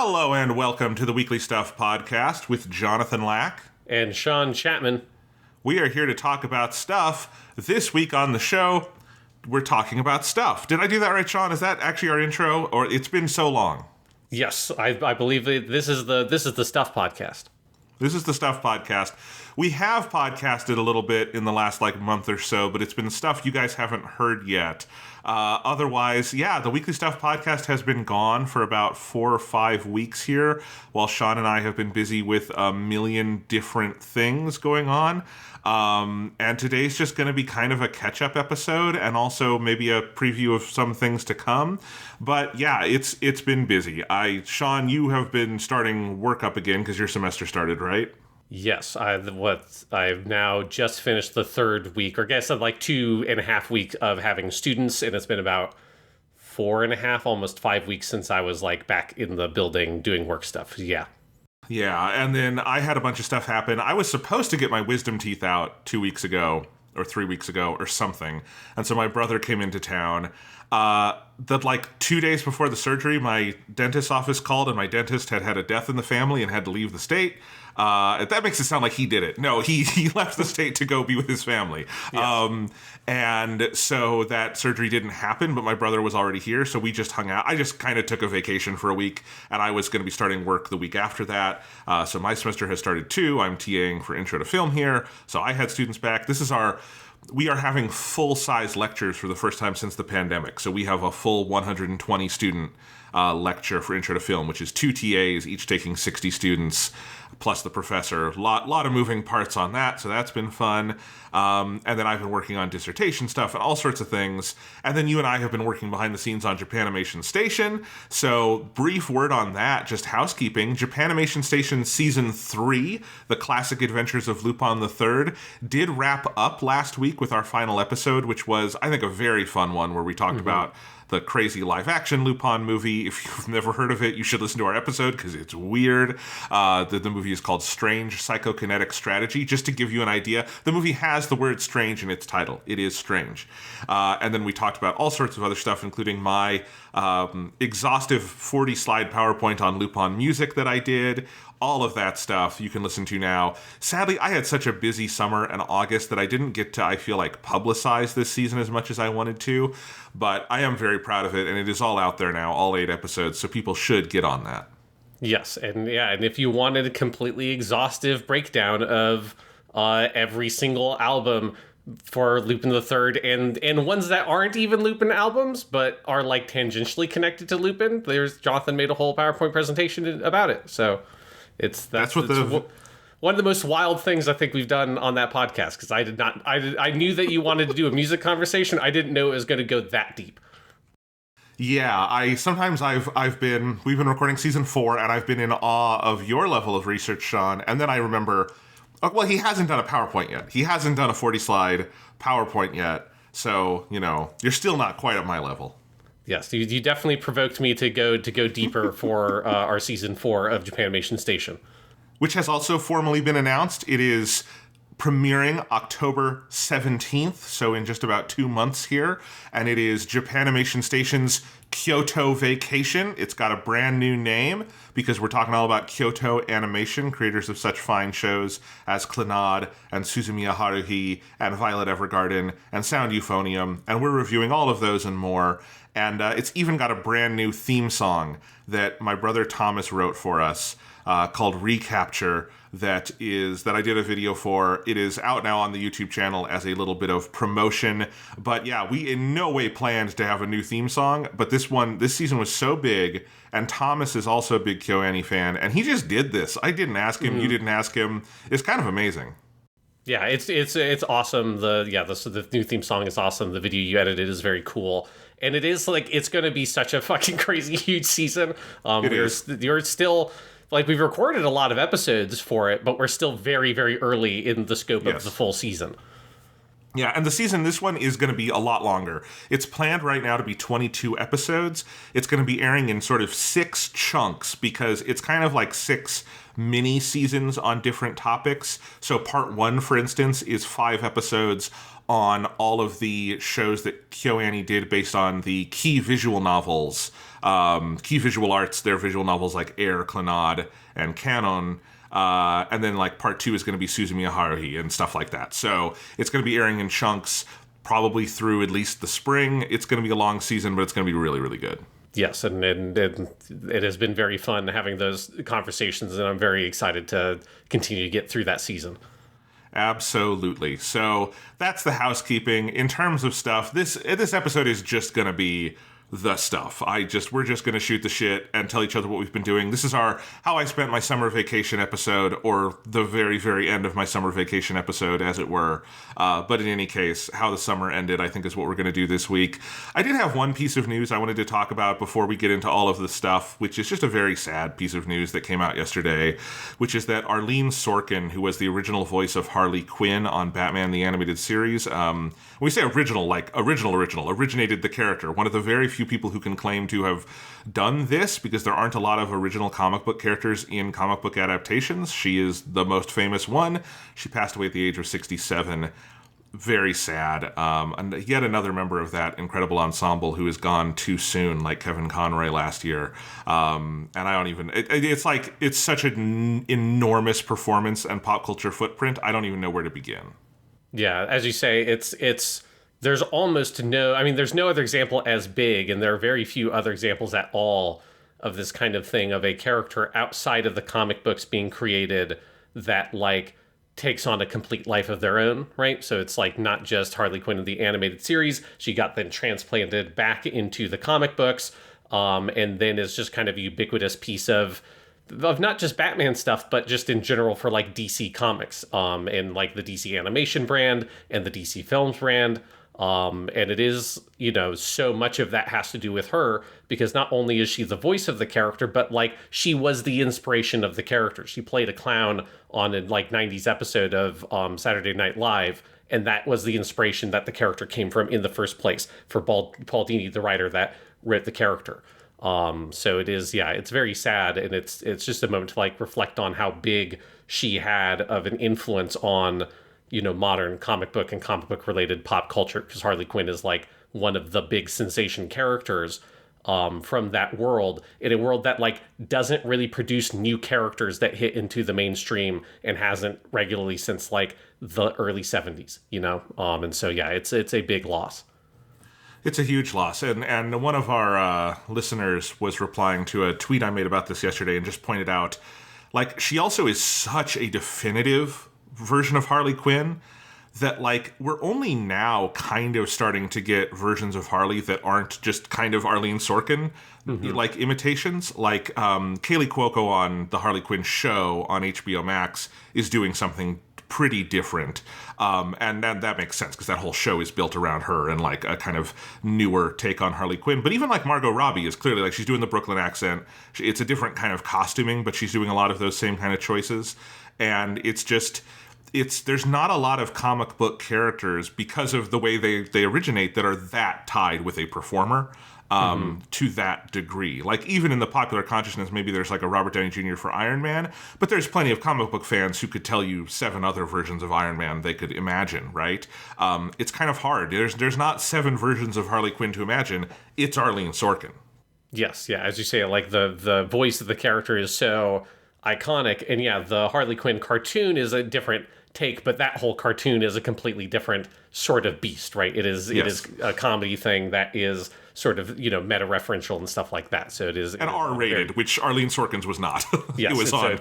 Hello and welcome to the Weekly Stuff Podcast with Jonathan Lack. And Sean Chapman. We are here to talk about stuff. This week on the show, we're talking about stuff. Did I do that right, Sean? Is that actually our intro? Or it's been so long? Yes, I believe this is the Stuff Podcast. This is the Stuff Podcast. We have podcasted a little bit in the last month or so, but it's been stuff you guys haven't heard yet. Otherwise, the Weekly Stuff Podcast has been gone for about 4 or 5 weeks here, while Sean and I have been busy with a million different things going on. And today's just going to be kind of a catch-up episode, and also maybe a preview of some things to come. But yeah, it's been busy. Sean, you have been starting work up again because your semester started, right? Yes, I've now just finished the third week, or I guess 2.5 weeks of having students, and it's been about 4.5, almost 5 weeks since I was back in the building doing work stuff. Yeah. Yeah, and then I had a bunch of stuff happen. I was supposed to get my wisdom teeth out 2 weeks ago, or 3 weeks ago, or something. And so my brother came into town. 2 days before the surgery, my dentist's office called, and my dentist had a death in the family and had to leave the state. That makes it sound like he did it. No, he left the state to go be with his family. Yes. And so that surgery didn't happen, but my brother was already here, so we just hung out. I just kind of took a vacation for a week, and I was going to be starting work the week after that. So my semester has started too. I'm TAing for Intro to Film here, so I had students back. We are having full-size lectures for the first time since the pandemic. So we have a full 120 student lecture for Intro to Film, which is 2 TAs, each taking 60 students, plus the professor. Lot of moving parts on that, so that's been fun. And then I've been working on dissertation stuff and all sorts of things. And then you and I have been working behind the scenes on Japanimation Station. So brief word on that, just housekeeping. Japanimation Station Season 3, The Classic Adventures of Lupin III, did wrap up last week with our final episode, which was, I think, a very fun one where we talked about the crazy live-action Lupin movie. If you've never heard of it, you should listen to our episode because it's weird. The movie is called Strange Psychokinetic Strategy. Just to give you an idea, the movie has the word strange in its title. It is strange. And then we talked about all sorts of other stuff, including my exhaustive 40-slide PowerPoint on Lupin music that I did. All of that stuff you can listen to now. Sadly, I had such a busy summer and August that I didn't get to, I feel publicize this season as much as I wanted to. But I am very proud of it, and it is all out there now, all 8 episodes, so people should get on that. Yes, and if you wanted a completely exhaustive breakdown of every single album for Lupin the Third, and ones that aren't even Lupin albums, but are tangentially connected to Lupin, Jonathan made a whole PowerPoint presentation about it, so... That's one of the most wild things I think we've done on that podcast, because I knew that you wanted to do a music conversation. I didn't know it was going to go that deep. Yeah, we've been recording season 4, and I've been in awe of your level of research, Sean. And then I remember, he hasn't done a PowerPoint yet. He hasn't done a 40-slide PowerPoint yet. So, you're still not quite at my level. Yes, you definitely provoked me to go deeper for our season 4 of Japanimation Station, which has also formally been announced. It is premiering October 17th, so in just about 2 months here, and it is Japanimation Station's Kyoto Vacation. It's got a brand new name because we're talking all about Kyoto Animation, creators of such fine shows as Clannad and Suzumiya Haruhi and Violet Evergarden and Sound Euphonium, and we're reviewing all of those and more. And it's even got a brand new theme song that my brother Thomas wrote for us called Recapture that I did a video for. It is out now on the YouTube channel as a little bit of promotion. But yeah, we in no way planned to have a new theme song. But this season was so big, and Thomas is also a big KyoAni fan, and he just did this. I didn't ask him, You didn't ask him. It's kind of amazing. Yeah, it's awesome. The new theme song is awesome. The video you edited is very cool. And it is it's going to be such a fucking crazy huge season. You're still we've recorded a lot of episodes for it, but we're still very, very early in the scope of the full season. Yeah, and this one is going to be a lot longer. It's planned right now to be 22 episodes. It's going to be airing in sort of 6 chunks because it's kind of 6 mini seasons on different topics. So part 1, for instance, is 5 episodes on all of the shows that KyoAni did based on the key visual novels, key visual arts, their visual novels like Air, Clannad, and Canon. And then like part 2 is going to be Suzumiya Haruhi and stuff like that. So it's going to be airing in chunks, probably through at least the spring. It's going to be a long season, but it's going to be really, really good. Yes, and it has been very fun having those conversations, and I'm very excited to continue to get through that season. Absolutely. So that's the housekeeping. In terms of stuff, this episode is just going to be the stuff. We're just going to shoot the shit and tell each other what we've been doing. This is our How I Spent My Summer Vacation episode, or the very, very end of my summer vacation episode, as it were. But in any case, how the summer ended, I think, is what we're going to do this week. I did have one piece of news I wanted to talk about before we get into all of the stuff, which is just a very sad piece of news that came out yesterday, which is that Arleen Sorkin, who was the original voice of Harley Quinn on Batman the Animated Series, when we say original, like originated the character, one of the very few people who can claim to have done this, because there aren't a lot of original comic book characters in comic book adaptations. She is the most famous one. She passed away at the age of 67. Very sad. And yet another member of that incredible ensemble who is gone too soon, like Kevin Conroy last year. And I don't even... It's such an enormous performance and pop culture footprint. I don't even know where to begin. Yeah, as you say, it's there's almost no... I mean, there's no other example as big, and there are very few other examples at all of this kind of thing, of a character outside of the comic books being created that, like, takes on a complete life of their own, right? So it's like not just Harley Quinn in the animated series. She got then transplanted back into the comic books, and then is just kind of a ubiquitous piece of not just Batman stuff, but just in general for like DC Comics, and like the DC Animation brand and the DC Films brand. And it is, so much of that has to do with her, because not only is she the voice of the character, but like she was the inspiration of the character. She played a clown on a like 90s episode of Saturday Night Live, and that was the inspiration that the character came from in the first place for Paul Dini, the writer that wrote the character. So it is, it's very sad, and it's just a moment to like reflect on how big she had of an influence on modern comic book and comic book related pop culture, because Harley Quinn is like one of the big sensation characters from that world, in a world that like doesn't really produce new characters that hit into the mainstream, and hasn't regularly since like the early 70s, and so it's a big loss. It's a huge loss. And one of our listeners was replying to a tweet I made about this yesterday, and just pointed out, like, she also is such a definitive version of Harley Quinn that, like, we're only now kind of starting to get versions of Harley that aren't just kind of Arleen Sorkin, like, imitations. Like, Kaylee Cuoco on the Harley Quinn show on HBO Max is doing something pretty different. And that makes sense, because that whole show is built around her and, like, a kind of newer take on Harley Quinn. But even, like, Margot Robbie is clearly, like, she's doing the Brooklyn accent. It's a different kind of costuming, but she's doing a lot of those same kind of choices. And it's just... there's not a lot of comic book characters, because of the way they originate, that are that tied with a performer to that degree. Like, even in the popular consciousness, maybe there's like a Robert Downey Jr. for Iron Man, but there's plenty of comic book fans who could tell you 7 other versions of Iron Man they could imagine, right? It's kind of hard. There's not 7 versions of Harley Quinn to imagine. It's Arleen Sorkin. Yes, yeah, as you say, like the voice of the character is so iconic, and the Harley Quinn cartoon is a different take, but that whole cartoon is a completely different sort of beast, right? It is a comedy thing that is sort of meta-referential and stuff like that. So it is R-rated, which Arleen Sorkin's was not. Yes, it was on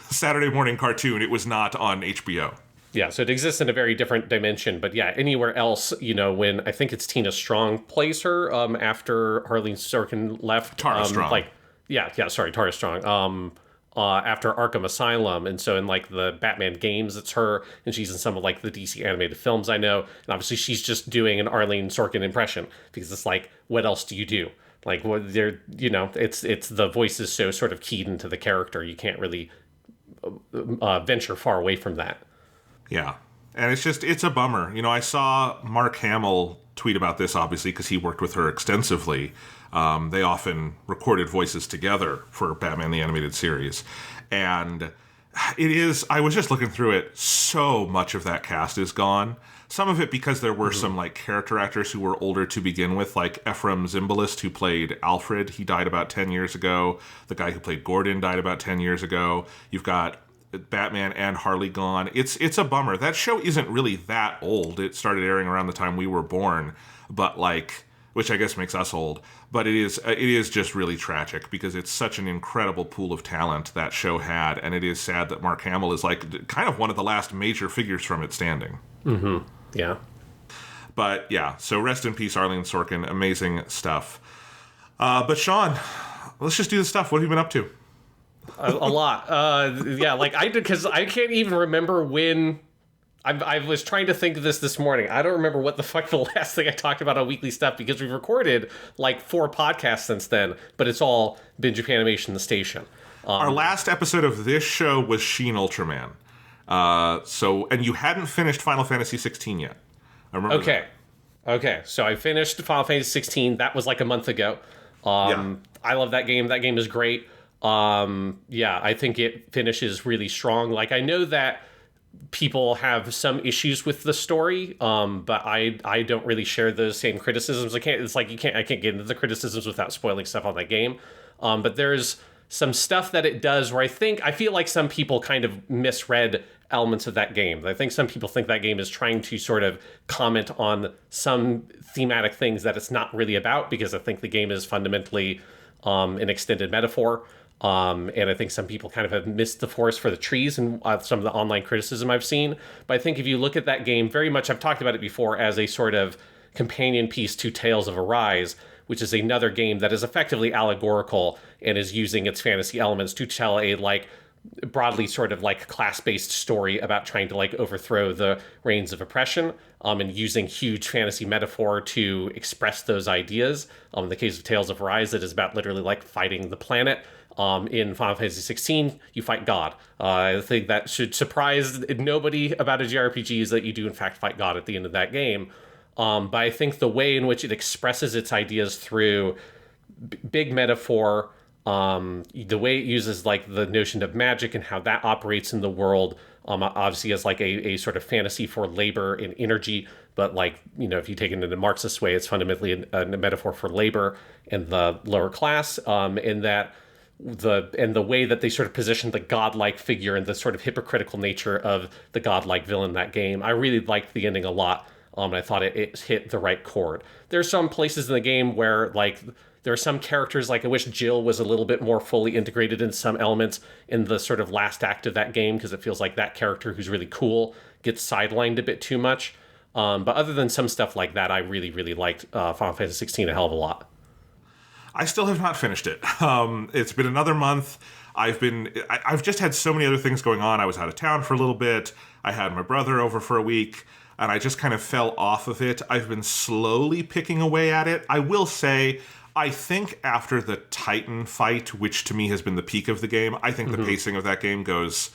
Saturday morning cartoon. It was not on HBO. Yeah, so it exists in a very different dimension. But anywhere else, when I think it's Tina Strong plays her after Arleen Sorkin left. Tara Strong. Tara Strong. After Arkham Asylum, and so in like the Batman games, it's her, and she's in some of like the DC animated films I know, and obviously she's just doing an Arleen Sorkin impression, because it's like, what else do you do? Like, what they're, it's the voice is so sort of keyed into the character, you can't really venture far away from that. Yeah, and it's a bummer. I saw Mark Hamill tweet about this, obviously, because he worked with her extensively. They often recorded voices together for Batman the Animated Series. And I was just looking through it, so much of that cast is gone. Some of it because there were some like character actors who were older to begin with, like Ephraim Zimbalist, who played Alfred. He died about 10 years ago. The guy who played Gordon died about 10 years ago. You've got Batman and Harley gone. It's a bummer. That show isn't really that old. It started airing around the time we were born, but like, which I guess makes us old. But it is just really tragic because it's such an incredible pool of talent that show had, and it is sad that Mark Hamill is like kind of one of the last major figures from it standing. Mm-hmm. Yeah. But yeah, so rest in peace, Arleen Sorkin. Amazing stuff. But Sean, let's just do the stuff. What have you been up to? A lot. Yeah, like I did, because I can't even remember when. I was trying to think of this morning. I don't remember what the fuck the last thing I talked about on Weekly Stuff, because we've recorded like 4 podcasts since then, but it's all been Japanimation, the station. Our last episode of this show was Shin Ultraman. And you hadn't finished Final Fantasy XVI yet. I remember. Okay. That. Okay. So I finished Final Fantasy XVI. That was like a month ago. Yeah. I love that game. That game is great. Yeah, I think it finishes really strong. Like, I know that people have some issues with the story, but I don't really share those same criticisms. I can't get into the criticisms without spoiling stuff on that game. But there's some stuff that it does where I feel like some people kind of misread elements of that game. I think some people think that game is trying to sort of comment on some thematic things that it's not really about, because I think the game is fundamentally an extended metaphor. And I think some people kind of have missed the forest for the trees and some of the online criticism I've seen. But I think if you look at that game, very much, I've talked about it before, as a sort of companion piece to Tales of Arise, which is another game that is effectively allegorical and is using its fantasy elements to tell a like broadly sort of like class-based story about trying to like overthrow the reigns of oppression, and using huge fantasy metaphor to express those ideas. In the case of Tales of Arise, it is about literally like fighting the planet. In Final Fantasy XVI, you fight God. I think that should surprise nobody about a JRPG, is that you do in fact fight God at the end of that game. But I think the way in which it expresses its ideas through big metaphor, the way it uses like the notion of magic and how that operates in the world, obviously as like a sort of fantasy for labor and energy, but like, you know, if you take it in a Marxist way, it's fundamentally a metaphor for labor and the lower class, in that the way that they sort of position the godlike figure and the sort of hypocritical nature of the godlike villain in that game. I really liked the ending a lot. And I thought it hit the right chord. There's some places in the game where like there are some characters, like I wish Jill was a little bit more fully integrated in some elements in the sort of last act of that game, because it feels like that character who's really cool gets sidelined a bit too much. But other than some stuff like that, I really, really liked Final Fantasy XVI a hell of a lot. I still have not finished it. It's been another month. I've just had so many other things going on. I was out of town for a little bit. I had my brother over for a week, and I just kind of fell off of it. I've been slowly picking away at it. I will say, I think after the Titan fight, which to me has been the peak of the game, I think the pacing of that game goes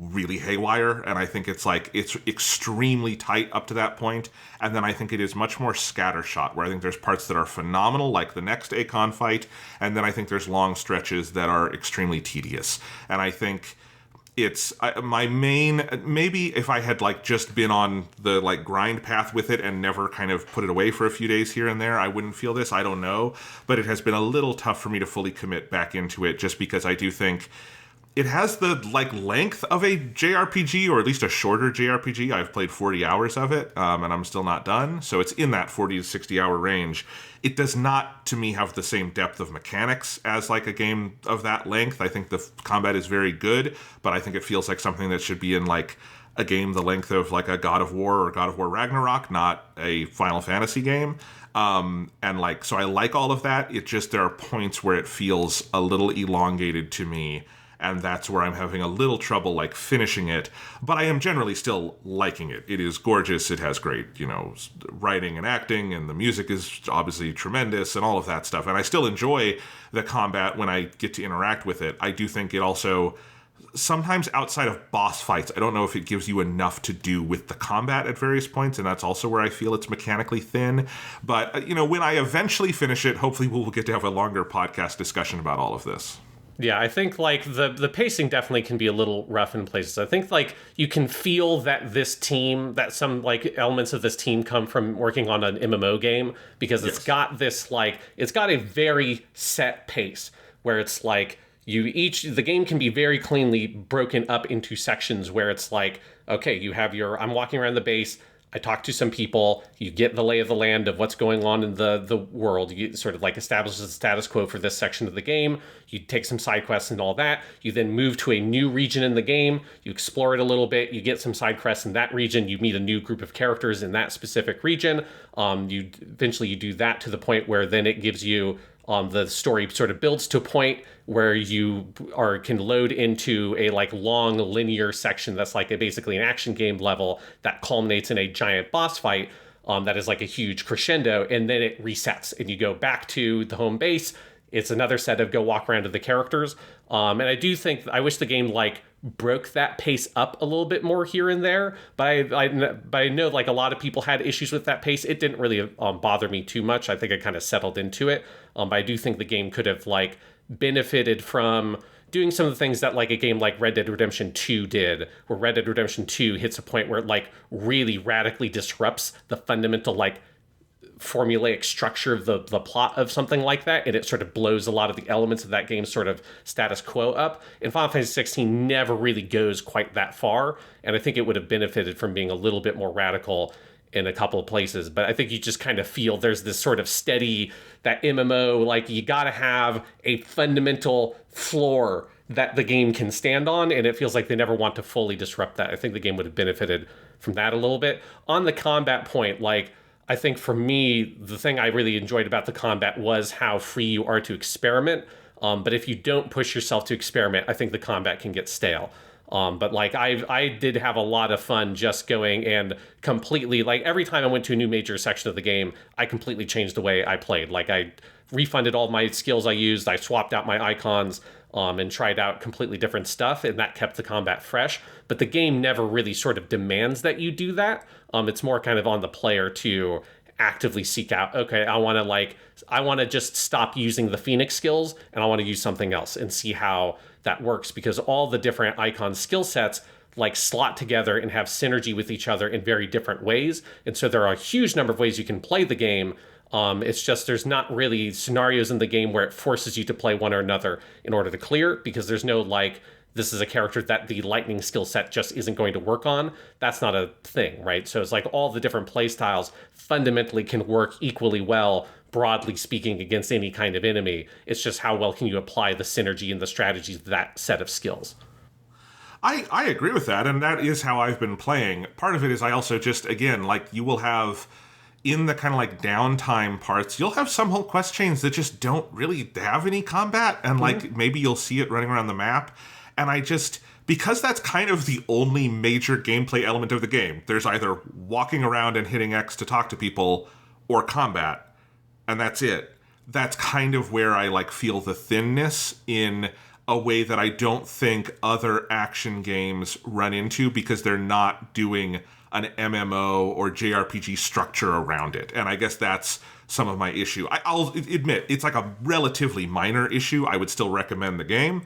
really haywire, and I think it's extremely tight up to that point, and then I think it is much more scattershot, where I think there's parts that are phenomenal, like the next Akon fight, and then I think there's long stretches that are extremely tedious. And I think it's my main, maybe if I had like just been on the like grind path with it and never kind of put it away for a few days here and there, I wouldn't feel this. I don't know, but it has been a little tough for me to fully commit back into it, just because I do think it has the like length of a JRPG, or at least a shorter JRPG. I've played 40 hours of it, and I'm still not done. So it's in that 40 to 60 hour range. It does not, to me, have the same depth of mechanics as like a game of that length. I think the combat is very good, but I think it feels like something that should be in like a game the length of like a God of War or God of War Ragnarok, not a Final Fantasy game. And like, so I like all of that. It just, there are points where it feels a little elongated to me, and that's where I'm having a little trouble like finishing it. But I am generally still liking it. It is gorgeous. It has great, writing and acting, and the music is obviously tremendous and all of that stuff. And I still enjoy the combat when I get to interact with it. I do think it also sometimes outside of boss fights, I don't know if it gives you enough to do with the combat at various points, and that's also where I feel it's mechanically thin. But, when I eventually finish it, hopefully we'll get to have a longer podcast discussion about all of this. Yeah, I think like the pacing definitely can be a little rough in places. I think like you can feel that that some like elements of this team come from working on an MMO game, because it's got this like, it's got a very set pace where it's like the game can be very cleanly broken up into sections where it's like, okay, I'm walking around the base, I talk to some people, you get the lay of the land of what's going on in the world. You sort of like establish the status quo for this section of the game. You take some side quests and all that. You then move to a new region in the game. You explore it a little bit. You get some side quests in that region. You meet a new group of characters in that specific region. You eventually do that to the point where then it gives you the story sort of builds to a point where you can load into a like long linear section that's like basically an action game level that culminates in a giant boss fight that is like a huge crescendo, and then it resets and you go back to the home base. It's another set of go walk around to the characters. And I do think, I wish the game like broke that pace up a little bit more here and there, but I know like a lot of people had issues with that pace. It didn't really bother me too much. I think I kind of settled into it. But I do think the game could have like benefited from doing some of the things that like a game like Red Dead Redemption 2 did, where Red Dead Redemption 2 hits a point where it like really radically disrupts the fundamental like formulaic structure of the plot of something like that, and it sort of blows a lot of the elements of that game's sort of status quo up. And Final Fantasy XVI never really goes quite that far, and I think it would have benefited from being a little bit more radical in a couple of places. But I think you just kind of feel there's this sort of steady, that MMO, like you gotta have a fundamental floor that the game can stand on, and it feels like they never want to fully disrupt that. I think the game would have benefited from that a little bit. On the combat point, like, I think for me, the thing I really enjoyed about the combat was how free you are to experiment. But if you don't push yourself to experiment, I think the combat can get stale. But like I did have a lot of fun just going and completely, like every time I went to a new major section of the game, I completely changed the way I played. Like I refunded all my skills I used, I swapped out my icons, and tried out completely different stuff, and that kept the combat fresh. But the game never really sort of demands that you do that. It's more kind of on the player to actively seek out, okay, I want to just stop using the Phoenix skills, and I want to use something else and see how that works, because all the different icon skill sets like slot together and have synergy with each other in very different ways. And so there are a huge number of ways you can play the game. It's just there's not really scenarios in the game where it forces you to play one or another in order to clear, because there's no like, this is a character that the lightning skill set just isn't going to work on. That's not a thing, right? So it's like all the different play styles fundamentally can work equally well, broadly speaking, against any kind of enemy. It's just how well can you apply the synergy and the strategies of that set of skills. I agree with that, and that is how I've been playing. Part of it is I also just, again, like you will have, in the kind of like downtime parts, you'll have some whole quest chains that just don't really have any combat, and like maybe you'll see it running around the map. And I just, because that's kind of the only major gameplay element of the game, there's either walking around and hitting X to talk to people or combat, and that's it. That's kind of where I like feel the thinness in a way that I don't think other action games run into, because they're not doing an MMO or JRPG structure around it. And I guess that's some of my issue. I'll admit, it's like a relatively minor issue. I would still recommend the game.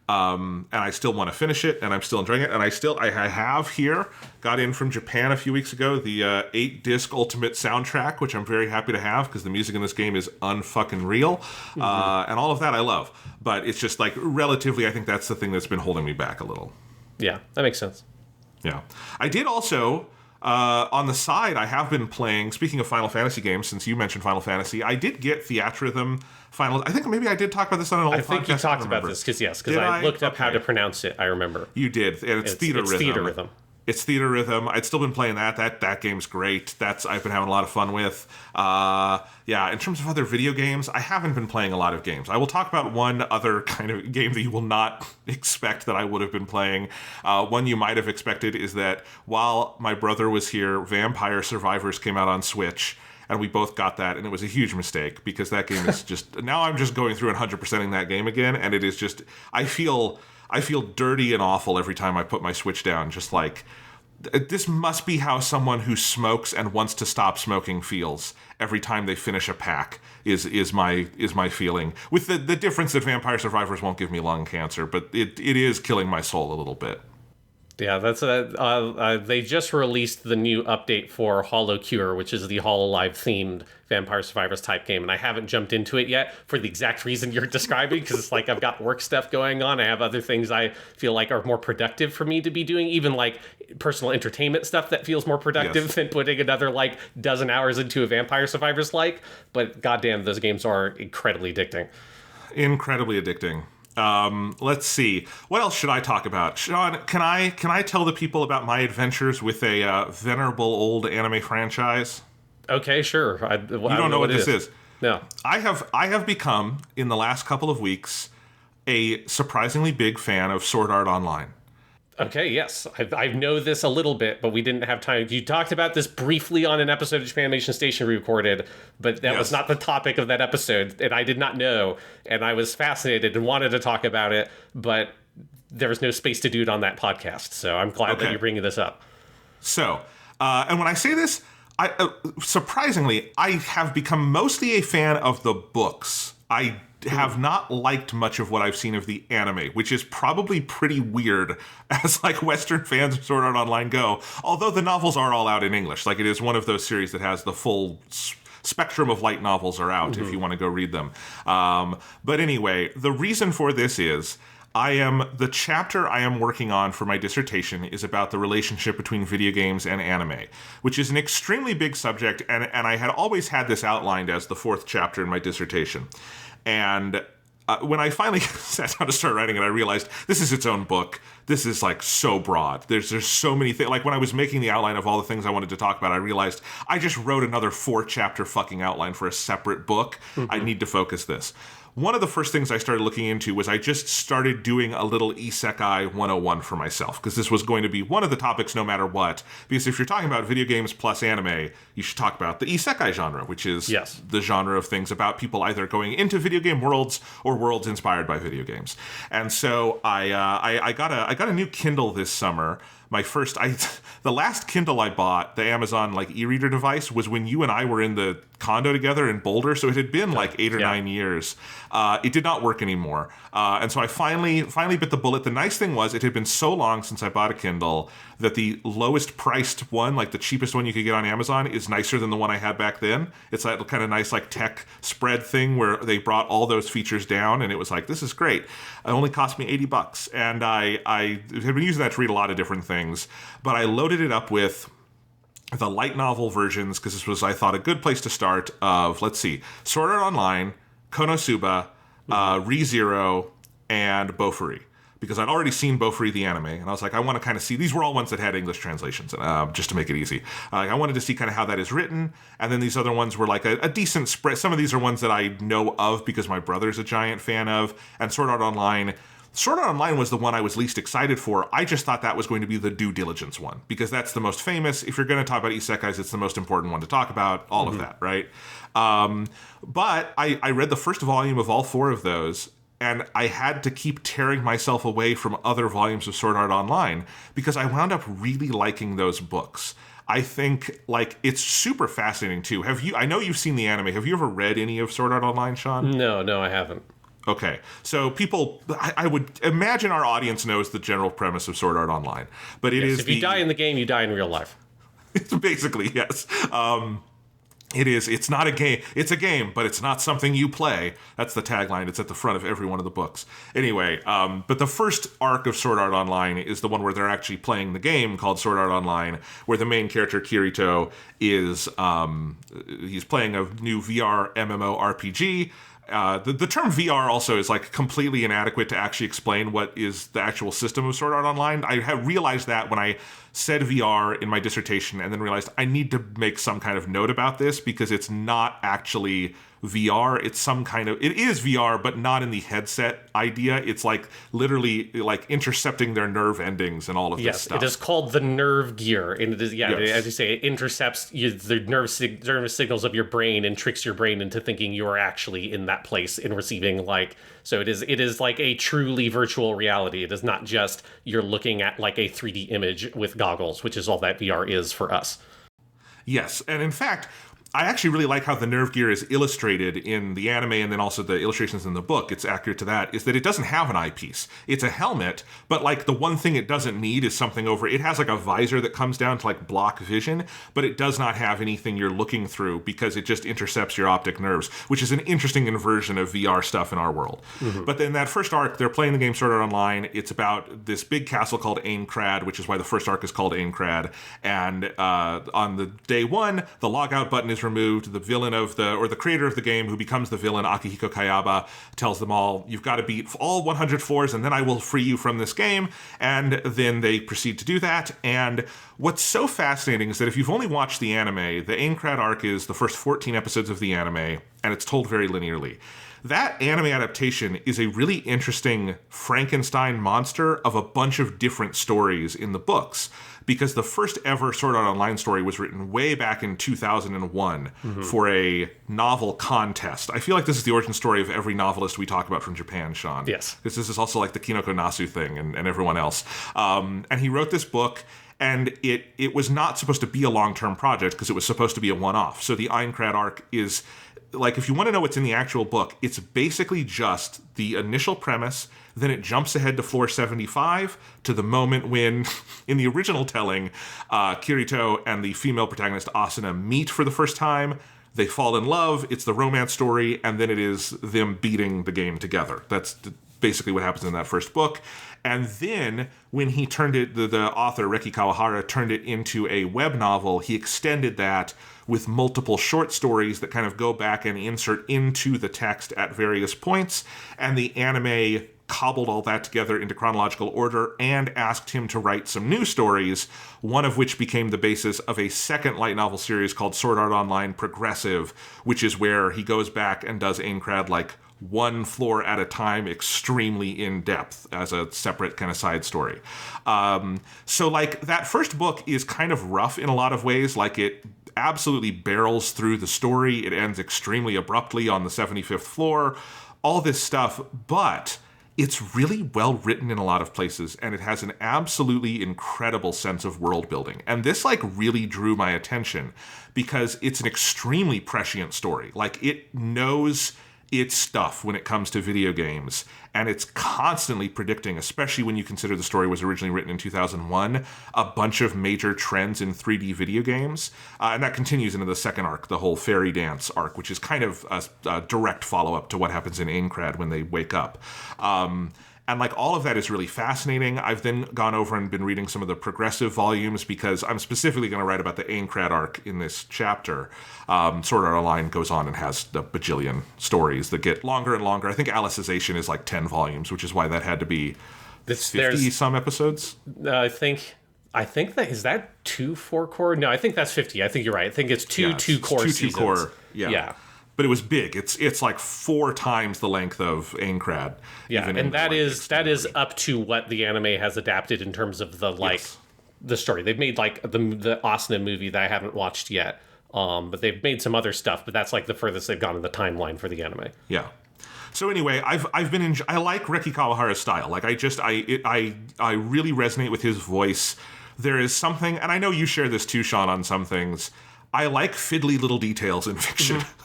And I still want to finish it, and I'm still enjoying it. And I have here, got in from Japan a few weeks ago, the 8-disc Ultimate soundtrack, which I'm very happy to have, because the music in this game is unfucking real. And all of that I love. But it's just like, relatively, I think that's the thing that's been holding me back a little. Yeah, that makes sense. Yeah. I did also, on the side, I have been playing, speaking of Final Fantasy games, since you mentioned Final Fantasy, I did get Theatrhythm Final. I think maybe I did talk about this on an old podcast. I think you talked about this, because I looked up how to pronounce it, I remember. You did, and it's Theatrhythm. It's Theatrhythm. It's Theatrhythm. I'd still been playing that. That game's great. I've been having a lot of fun with. Yeah, in terms of other video games, I haven't been playing a lot of games. I will talk about one other kind of game that you will not expect that I would have been playing. One you might have expected is that while my brother was here, Vampire Survivors came out on Switch, and we both got that, and it was a huge mistake, because that game is just, now I'm just going through and 100%ing that game again, and it is just, I feel I feel dirty and awful every time I put my Switch down. Just like, this must be how someone who smokes and wants to stop smoking feels every time they finish a pack. Is my feeling. With the difference that Vampire Survivors won't give me lung cancer, but it is killing my soul a little bit. Yeah, that's they just released the new update for Hollow Cure, which is the Hololive themed Vampire Survivors type game, and I haven't jumped into it yet for the exact reason you're describing, because it's like I've got work stuff going on. I have other things I feel like are more productive for me to be doing, even like personal entertainment stuff that feels more productive than putting another like dozen hours into a Vampire Survivors like. But goddamn, those games are incredibly addicting. Incredibly addicting. Let's see. What else should I talk about? Sean, can I tell the people about my adventures with a venerable old anime franchise? Okay, sure. You don't know what this is. No. I have become, in the last couple of weeks, a surprisingly big fan of Sword Art Online. Okay, yes. I know this a little bit, but we didn't have time. You talked about this briefly on an episode of Japanimation Station we recorded, but that was not the topic of that episode, and I did not know, and I was fascinated and wanted to talk about it, but there was no space to do it on that podcast, so I'm glad that you're bringing this up. So, and when I say this, surprisingly, I have become mostly a fan of the books. I have not liked much of what I've seen of the anime, which is probably pretty weird as like Western fans of Sword Art Online go, although the novels are all out in English. Like, it is one of those series that has the full spectrum of light novels are out if you want to go read them. But anyway, the reason for this is the chapter I am working on for my dissertation is about the relationship between video games and anime, which is an extremely big subject, and I had always had this outlined as the fourth chapter in my dissertation. And when I finally sat down to start writing it, I realized this is its own book. This is like so broad. There's so many things. Like when I was making the outline of all the things I wanted to talk about, I realized I just wrote another 4-chapter fucking outline for a separate book. I need to focus this. One of the first things I started looking into was I just started doing a little Isekai 101 for myself, because this was going to be one of the topics no matter what. Because if you're talking about video games plus anime, you should talk about the Isekai genre, which is the genre of things about people either going into video game worlds or worlds inspired by video games. And so I got a new Kindle this summer. The last Kindle I bought, the Amazon like e-reader device, was when you and I were in the condo together in Boulder, so it had been like 8 or 9 years. It did not work anymore, and so I finally bit the bullet. The nice thing was it had been so long since I bought a Kindle that the lowest priced one, like the cheapest one you could get on Amazon, is nicer than the one I had back then. It's that kind of nice like tech spread thing where they brought all those features down, and it was like, this is great. It only cost me $80, and I have been using that to read a lot of different things, but I loaded it up with the light novel versions, because this was, I thought, a good place to start, of, let's see, Sword Art Online, Konosuba, ReZero, and Bofuri. Because I'd already seen Bofuri the anime, and I was like, I want to kind of see, these were all ones that had English translations, just to make it easy. I wanted to see kind of how that is written, and then these other ones were like a decent spread. Some of these are ones that I know of because my brother's a giant fan of, and Sword Art Online was the one I was least excited for. I just thought that was going to be the due diligence one, because that's the most famous. If you're going to talk about isekais, it's the most important one to talk about, all of that, right? But I read the first volume of all 4 of those, and I had to keep tearing myself away from other volumes of Sword Art Online, because I wound up really liking those books. I think, like, it's super fascinating, too. I know you've seen the anime. Have you ever read any of Sword Art Online, Sean? No, I haven't. Okay, so people, I would imagine our audience knows the general premise of Sword Art Online, but it is if you die in the game, you die in real life. It's basically, yes. It's not a game. It's a game, but it's not something you play. That's the tagline. It's at the front of every one of the books. Anyway, but the first arc of Sword Art Online is the one where they're actually playing the game called Sword Art Online, where the main character, Kirito, is he's playing a new VR MMORPG. The term VR also is like completely inadequate to actually explain what is the actual system of Sword Art Online. I have realized that when I said VR in my dissertation, and then realized I need to make some kind of note about this, because it's not actually VR. It's some kind of, it is VR, but not in the headset idea. It's like literally like intercepting their nerve endings and all of this stuff. It is called the nerve gear, and it is Yes. as you say, it intercepts the nerve signals of your brain and tricks your brain into thinking you are actually in that place and receiving so it is like a truly virtual reality. It is not just you're looking at like a 3D image with goggles, which is all that VR is for us. Yes, and in fact, I actually really like how the nerve gear is illustrated in the anime and then also the illustrations in the book. It's accurate to that, is that it doesn't have an eyepiece. It's a helmet, but like the one thing it doesn't need is something over. It has like a visor that comes down to like block vision, but it does not have anything you're looking through because it just intercepts your optic nerves, which is an interesting inversion of VR stuff in our world. Mm-hmm. But then that first arc, they're playing the game Sword Art Online. It's about this big castle called Aincrad, which is why the first arc is called Aincrad. And on the day one, the logout button is removed. The villain the creator of the game, who becomes the villain, Akihiko Kayaba, tells them all, you've got to beat all 100 floors and then I will free you from this game. And then they proceed to do that. And what's so fascinating is that if you've only watched the anime, the Aincrad arc is the first 14 episodes of the anime, and it's told very linearly. That anime adaptation is a really interesting Frankenstein monster of a bunch of different stories in the books, because the first ever Sword Art Online story was written way back in 2001 for a novel contest. I feel like this is the origin story of every novelist we talk about from Japan, Sean. Yes. Because this is also like the Kinoko Nasu thing and everyone else. And he wrote this book, and it was not supposed to be a long-term project because it was supposed to be a one-off. So the Aincrad arc is, like, if you want to know what's in the actual book, it's basically just the initial premise, then it jumps ahead to floor 75 to the moment when, in the original telling, Kirito and the female protagonist Asuna meet for the first time. They fall in love, it's the romance story, and then it is them beating the game together. That's basically what happens in that first book. And then when he turned it, the author, Reki Kawahara, turned it into a web novel, he extended that with multiple short stories that kind of go back and insert into the text at various points. And the anime cobbled all that together into chronological order and asked him to write some new stories, one of which became the basis of a second light novel series called Sword Art Online Progressive, which is where he goes back and does Aincrad like one floor at a time, extremely in depth as a separate kind of side story. So like that first book is kind of rough in a lot of ways. Like it absolutely barrels through the story. It ends extremely abruptly on the 75th floor, all this stuff, but it's really well written in a lot of places, and it has an absolutely incredible sense of world building. And this like really drew my attention because it's an extremely prescient story. Like it knows its stuff when it comes to video games, and it's constantly predicting, especially when you consider the story was originally written in 2001, a bunch of major trends in 3D video games. And that continues into the second arc, the whole fairy dance arc, which is kind of a direct follow-up to what happens in Aincrad when they wake up. And like all of that is really fascinating. I've then gone over and been reading some of the progressive volumes because I'm specifically going to write about the Aincrad arc in this chapter. Sword Art Online goes on and has a bajillion stories that get longer and longer. I think Alicization is like 10 volumes, which is why that had to be 50-some episodes. I think that is that 2 4-core? No, I think that's 50. I think you're right. I think it's two 2-core seasons. 2-core, yeah. But it was big. It's like 4 times the length of Aincrad. Yeah, and that is up to what the anime has adapted in terms of the the story. They've made like the Asuna movie that I haven't watched yet. But they've made some other stuff, but that's like the furthest they've gone in the timeline for the anime. Yeah. So anyway, I've been I like Reki Kawahara's style. Like I really resonate with his voice. There is something, and I know you share this too, Sean, on some things. I like fiddly little details in fiction. Mm-hmm.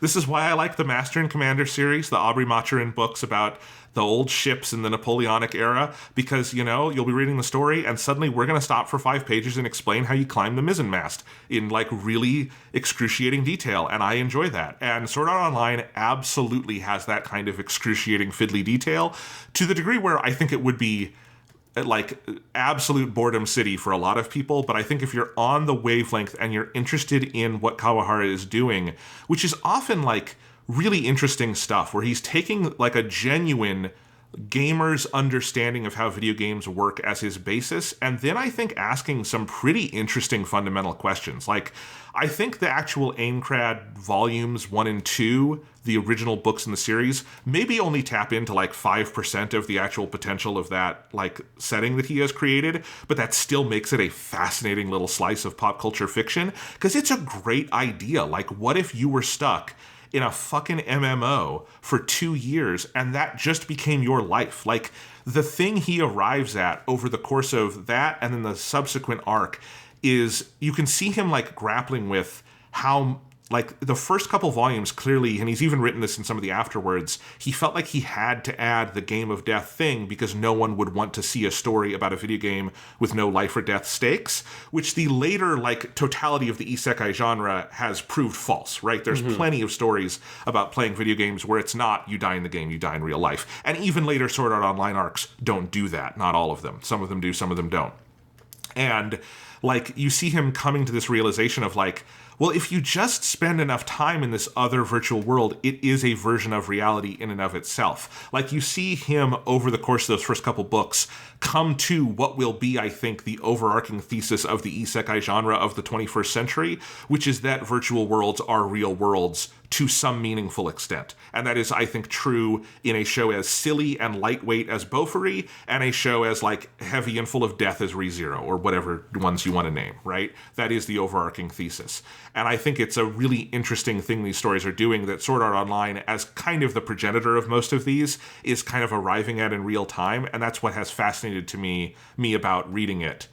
This is why I like the Master and Commander series, the Aubrey Maturin books about the old ships in the Napoleonic era, because, you know, you'll be reading the story and suddenly we're going to stop for 5 pages and explain how you climb the mizzenmast in like really excruciating detail. And I enjoy that. And Sword Art Online absolutely has that kind of excruciating fiddly detail to the degree where I think it would be like absolute boredom city for a lot of people. But I think if you're on the wavelength and you're interested in what Kawahara is doing, which is often like really interesting stuff where he's taking like a genuine gamers' understanding of how video games work as his basis, and then I think asking some pretty interesting fundamental questions. Like, I think the actual Aincrad volumes 1 and 2, the original books in the series, maybe only tap into like 5% of the actual potential of that like setting that he has created, but that still makes it a fascinating little slice of pop culture fiction, because it's a great idea. Like, what if you were stuck in a fucking MMO for 2 years and that just became your life? Like, the thing he arrives at over the course of that and then the subsequent arc is you can see him like grappling with how, like, the first couple volumes clearly, and he's even written this in some of the afterwards, he felt like he had to add the game of death thing because no one would want to see a story about a video game with no life or death stakes, which the later, like, totality of the isekai genre has proved false, right? There's plenty of stories about playing video games where it's not you die in the game, you die in real life. And even later Sword Art Online arcs don't do that. Not all of them. Some of them do, some of them don't. And, like, you see him coming to this realization of, like, well, if you just spend enough time in this other virtual world, it is a version of reality in and of itself. Like, you see him over the course of those first couple books come to what will be, I think, the overarching thesis of the isekai genre of the 21st century, which is that virtual worlds are real worlds to some meaningful extent. And that is, I think, true in a show as silly and lightweight as Bofuri, and a show as, like, heavy and full of death as ReZero, or whatever ones you want to name, right? That is the overarching thesis. And I think it's a really interesting thing these stories are doing that Sword Art Online, as kind of the progenitor of most of these, is kind of arriving at in real time, and that's what has fascinated to me about reading it.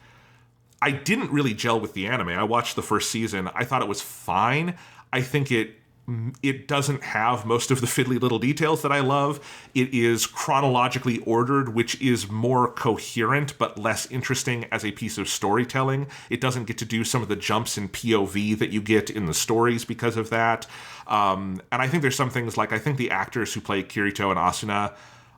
I didn't really gel with the anime. I watched the first season. I thought it was fine. I think it doesn't have most of the fiddly little details that I love. It is chronologically ordered, which is more coherent but less interesting as a piece of storytelling. It doesn't get to do some of the jumps in POV that you get in the stories because of that. And I think there's some things like, I think the actors who play Kirito and Asuna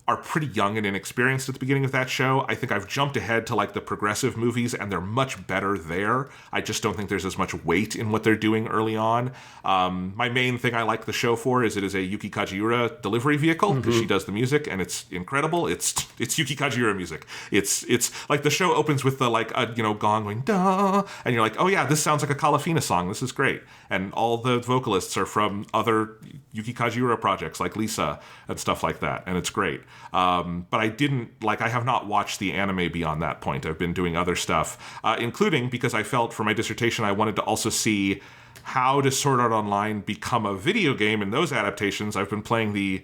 are pretty young and inexperienced at the beginning of that show. I think I've jumped ahead to like the progressive movies and they're much better there. I just don't think there's as much weight in what they're doing early on. My main thing I like the show for is it is a Yuki Kajiura delivery vehicle because she does the music and it's incredible. It's Yuki Kajiura music. It's like the show opens with the like a gong going da, and you're like, oh yeah, this sounds like a Kalafina song. This is great. And all the vocalists are from other Yuki Kajiura projects like Lisa and stuff like that, and it's great. But I have not watched the anime beyond that point. I've been doing other stuff, including because I felt for my dissertation I wanted to also see how does Sword Art Online become a video game in those adaptations. I've been playing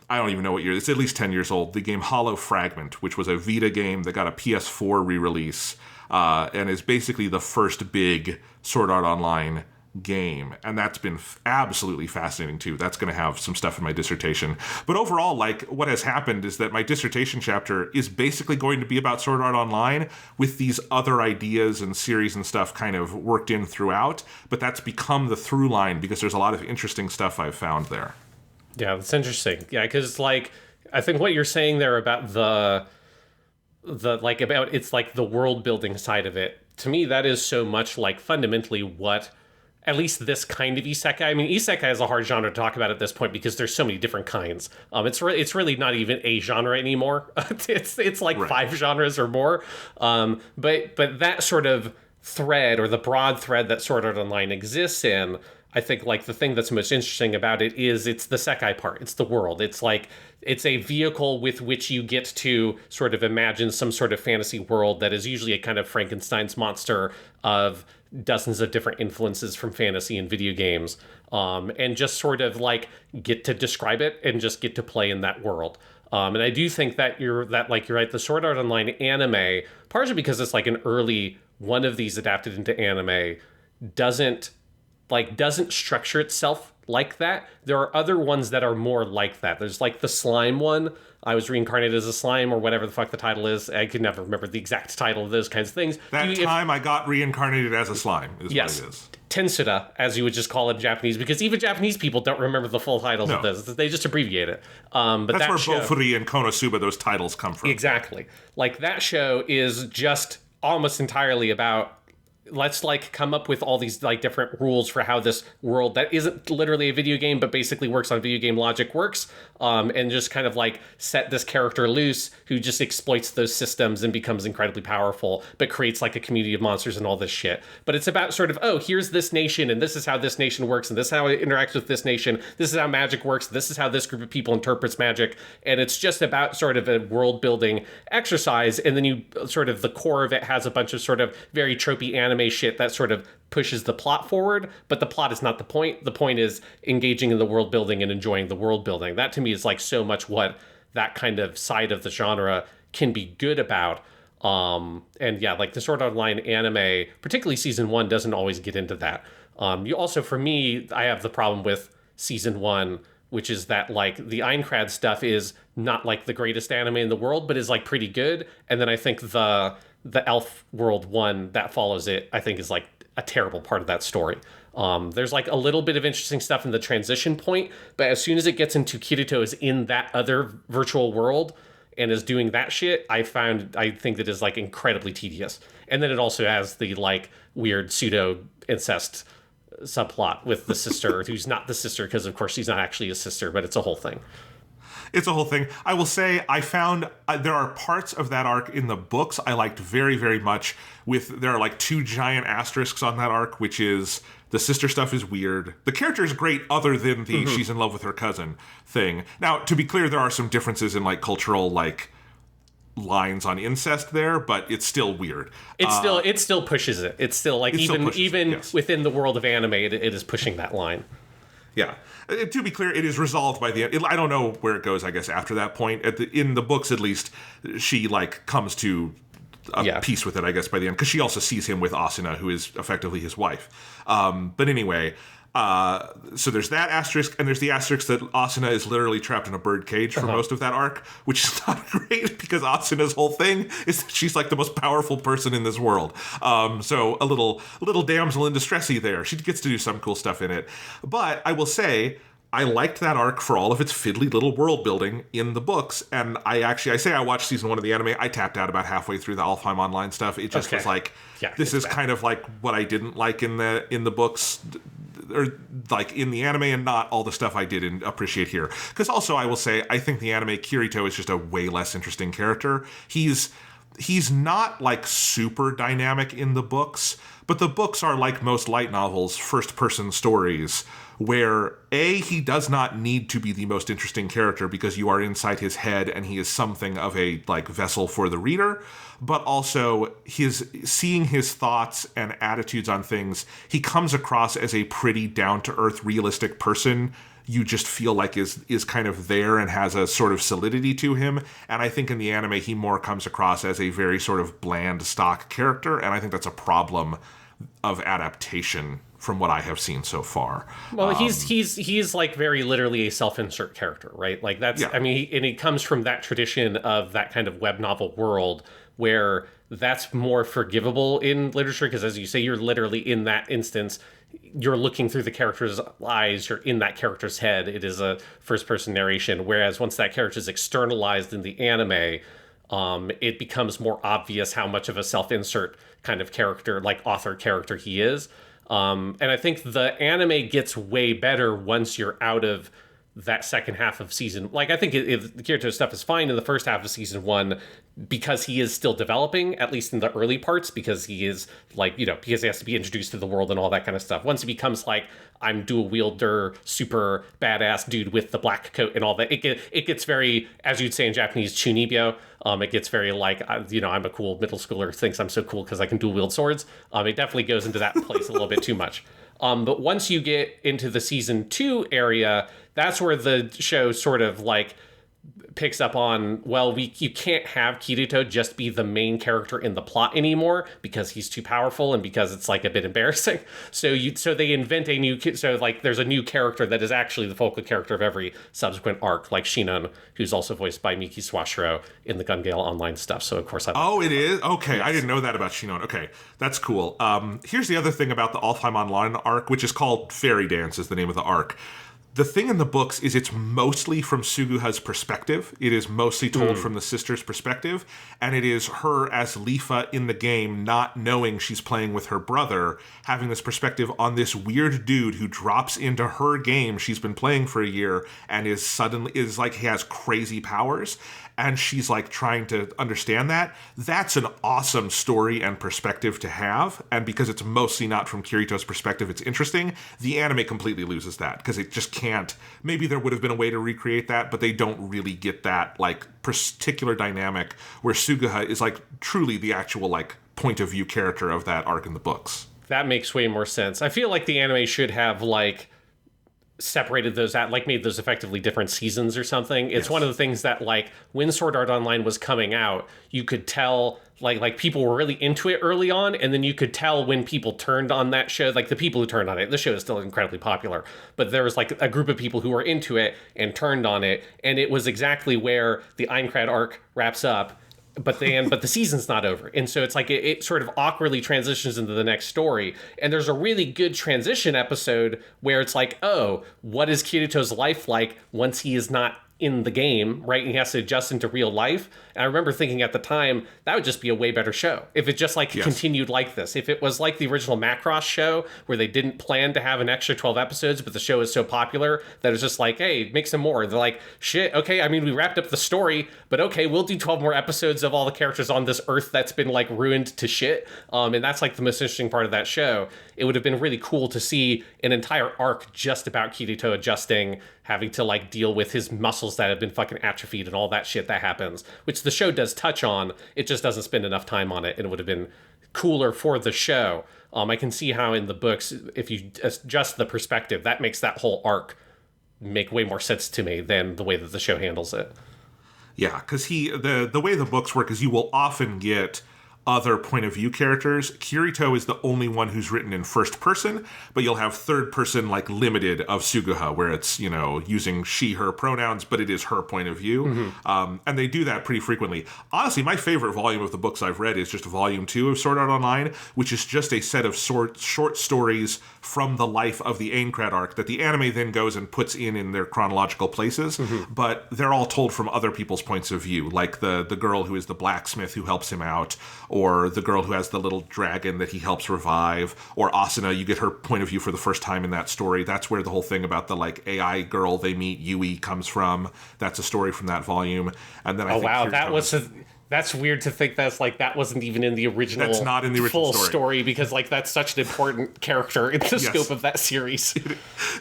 I don't even know what year, it's at least 10 years old, the game Hollow Fragment, which was a Vita game that got a PS4 re-release, and is basically the first big Sword Art Online game, and that's been absolutely fascinating too. That's going to have some stuff in my dissertation. But overall, like, what has happened is that my dissertation chapter is basically going to be about Sword Art Online with these other ideas and series and stuff kind of worked in throughout, but that's become the through line because there's a lot of interesting stuff I've found there. Yeah, that's interesting. Yeah, because like I think what you're saying there about the like about it's like the world building side of it, to me that is so much like fundamentally what at least this kind of isekai. I mean, isekai is a hard genre to talk about at this point because there's so many different kinds. It's really not even a genre anymore. it's like right. 5 genres or more. But that sort of thread, or the broad thread that Sword Art Online exists in, I think like the thing that's most interesting about it is it's the sekai part. It's the world. It's like it's a vehicle with which you get to sort of imagine some sort of fantasy world that is usually a kind of Frankenstein's monster of dozens of different influences from fantasy and video games, and just sort of like get to describe it and just get to play in that world. And I do think that you're right. The Sword Art Online anime, partially because it's like an early one of these adapted into anime, doesn't structure itself like that. There are other ones that are more like that. There's like the slime one. I was reincarnated as a slime, or whatever the fuck the title is. I could never remember the exact title of those kinds of things. I got reincarnated as a slime is yes, what it is. Tensura, as you would just call it in Japanese, because even Japanese people don't remember the full titles of this. They just abbreviate it. But that's where Bofuri and Konosuba, those titles come from. Exactly. Like that show is just almost entirely about let's like come up with all these like different rules for how this world that isn't literally a video game but basically works on video game logic works, and just kind of like set this character loose who just exploits those systems and becomes incredibly powerful but creates like a community of monsters and all this shit. But it's about sort of, oh, here's this nation and this is how this nation works and this is how it interacts with this nation, this is how magic works, this is how this group of people interprets magic, and it's just about sort of a world building exercise. And then you sort of, the core of it has a bunch of sort of very tropey anime shit that sort of pushes the plot forward, but the plot is not the point. The point is engaging in the world building and enjoying the world building. That to me is like so much what that kind of side of the genre can be good about. And yeah, like the Sword Art Online anime, particularly season 1, doesn't always get into that. You also, for me, I have the problem with season 1, which is that like the Aincrad stuff is not like the greatest anime in the world, but is like pretty good. And then I think the Elf World one that follows it, I think is like a terrible part of that story. There's like a little bit of interesting stuff in the transition point, but as soon as it gets into Kirito is in that other virtual world and is doing that shit, I think that is like incredibly tedious. And then it also has the like weird pseudo incest subplot with the sister who's not the sister because of course she's not actually a sister, but it's a whole thing. It's a whole thing. I will say I found there are parts of that arc in the books I liked very, very much. There are like 2 giant asterisks on that arc, which is the sister stuff is weird. The character is great other than the she's in love with her cousin thing. Now, to be clear, there are some differences in like cultural like lines on incest there, but it's still weird. It still pushes it. It's still like even within the world of anime, it is pushing that line. Yeah. To be clear, it is resolved by the end. I don't know where it goes, I guess, after that point. In the books, at least, she, like, comes to a peace with it, I guess, by the end. Because she also sees him with Asuna, who is effectively his wife. But anyway, so there's that asterisk, and there's the asterisk that Asuna is literally trapped in a bird cage for most of that arc, which is not great, because Asuna's whole thing is that she's, like, the most powerful person in this world. So a little damsel in distressy there. She gets to do some cool stuff in it. But I will say, I liked that arc for all of its fiddly little world building in the books, and I watched season 1 of the anime. I tapped out about halfway through the Alfheim Online stuff. It just was like, this is kind of like what I didn't like in the books, or like in the anime, and not all the stuff I did appreciate here. Because also, I will say, I think the anime Kirito is just a way less interesting character. He's not like super dynamic in the books, but the books are like most light novels, first-person stories, where he does not need to be the most interesting character because you are inside his head and he is something of a like vessel for the reader, but also seeing his thoughts and attitudes on things, he comes across as a pretty down-to-earth, realistic person you just feel like is kind of there and has a sort of solidity to him. And I think in the anime he more comes across as a very sort of bland stock character, and I think that's a problem of adaptation from what I have seen so far. Well, he's like very literally a self-insert character, right? Like that's, I mean, and he comes from that tradition of that kind of web novel world where that's more forgivable in literature, because as you say, you're literally in that instance, you're looking through the character's eyes, you're in that character's head. It is a first-person narration, whereas once that character is externalized in the anime, it becomes more obvious how much of a self-insert kind of character, like author character he is. And I think the anime gets way better once you're out of that second half of season. Like, I think if the Kirito stuff is fine in the first half of season 1 because he is still developing, at least in the early parts, because he is like, because he has to be introduced to the world and all that kind of stuff. Once he becomes like, I'm dual wielder, super badass dude with the black coat and all that, it gets very, as you'd say in Japanese, chunibyo. It gets very like, I'm a cool middle schooler who thinks I'm so cool because I can dual wield swords. It definitely goes into that place a little bit too much. But once you get into the season 2 area, that's where the show sort of like picks up on, well, you can't have Kirito just be the main character in the plot anymore because he's too powerful and because it's like a bit embarrassing. So they invent there's a new character that is actually the focal character of every subsequent arc, like Shinon, who's also voiced by Miki Swashiro in the Gun Gale Online stuff. So of course it is? Okay, yes. I didn't know that about Shinon. Okay, that's cool. Here's the other thing about the Alfheim Online arc, which is called Fairy Dance is the name of the arc. The thing in the books is it's mostly from Suguha's perspective. It is mostly told from the sister's perspective, and it is her as Lifa in the game, not knowing she's playing with her brother, having this perspective on this weird dude who drops into her game she's been playing for a year and is like he has crazy powers. And she's like trying to understand that. That's an awesome story and perspective to have. And because it's mostly not from Kirito's perspective, it's interesting. The anime completely loses that because it just can't. Maybe there would have been a way to recreate that, but they don't really get that like particular dynamic where Suguha is like truly the actual like point of view character of that arc in the books. That makes way more sense. I feel like the anime should have like separated those out, like made those effectively different seasons or something. It's one of the things that like when Sword Art Online was coming out, you could tell like people were really into it early on, and then you could tell when people turned on that show, like the people who turned on it. The show is still incredibly popular, but there was like a group of people who were into it and turned on it, and it was exactly where the Aincrad arc wraps up. But the season's not over. And so it's like it sort of awkwardly transitions into the next story. And there's a really good transition episode where it's like, oh, what is Kirito's life like once he is not in the game, right? And he has to adjust into real life. And I remember thinking at the time, that would just be a way better show if it just like continued like this. If it was like the original Macross show where they didn't plan to have an extra 12 episodes, but the show is so popular that it's just like, hey, make some more. They're like, shit, okay, I mean, we wrapped up the story, but okay, we'll do 12 more episodes of all the characters on this earth that's been like ruined to shit. And that's like the most interesting part of that show. It would have been really cool to see an entire arc just about Kirito adjusting, having to like deal with his muscles that have been fucking atrophied and all that shit that happens, which the show does touch on. It just doesn't spend enough time on it, and it would have been cooler for the show. I can see how in the books, if you adjust the perspective, that makes that whole arc make way more sense to me than the way that the show handles it. Yeah, because the way the books work is you will often get other point of view characters. Kirito is the only one who's written in first person, but you'll have third person like limited of Suguha, where it's, you know, using she, her pronouns, but it is her point of view. And they do that pretty frequently. Honestly, my favorite volume of the books I've read is just volume 2 of Sword Art Online, which is just a set of short stories from the life of the Aincrad arc that the anime then goes and puts in their chronological places, but they're all told from other people's points of view, like the girl who is the blacksmith who helps him out, or the girl who has the little dragon that he helps revive, or Asuna, you get her point of view for the first time in that story. That's where the whole thing about the like AI girl they meet, Yui, comes from. That's a story from that volume. And then I think Kirito, that's weird to think that wasn't even in the original. That's not in the original full story because like that's such an important character in the scope of that series.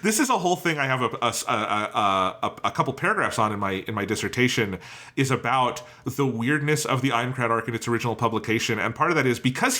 This is a whole thing I have a couple paragraphs on in my dissertation, is about the weirdness of the Aincrad arc in its original publication, and part of that is because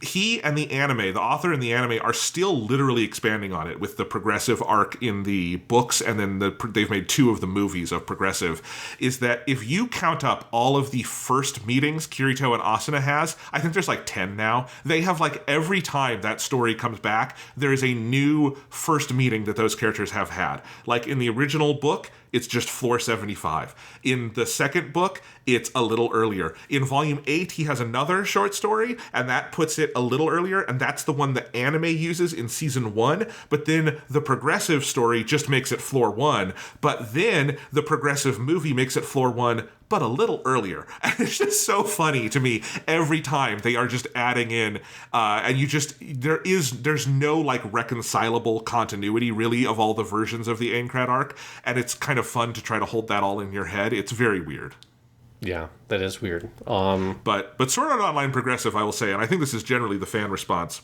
he and the anime, the author and the anime, are still literally expanding on it with the progressive arc in the books, and then they've made 2 of the movies of progressive, is that if you count up all of the first meetings Kirito and Asuna has, I think there's like 10 now, they have like every time that story comes back, there is a new first meeting that those characters have had. Like in the original book, it's just floor 75. In the second book, it's a little earlier. In volume 8, he has another short story, and that puts it a little earlier, and that's the one the anime uses in season 1, but then the progressive story just makes it floor 1, but then the progressive movie makes it floor 1, but a little earlier. And it's just so funny to me every time they are just adding in, and there's no like reconcilable continuity really of all the versions of the Aincrad arc, and it's kind of fun to try to hold that all in your head. It's very weird. Yeah, that is weird. But Sword Art Online progressive, I will say, and I think this is generally the fan response,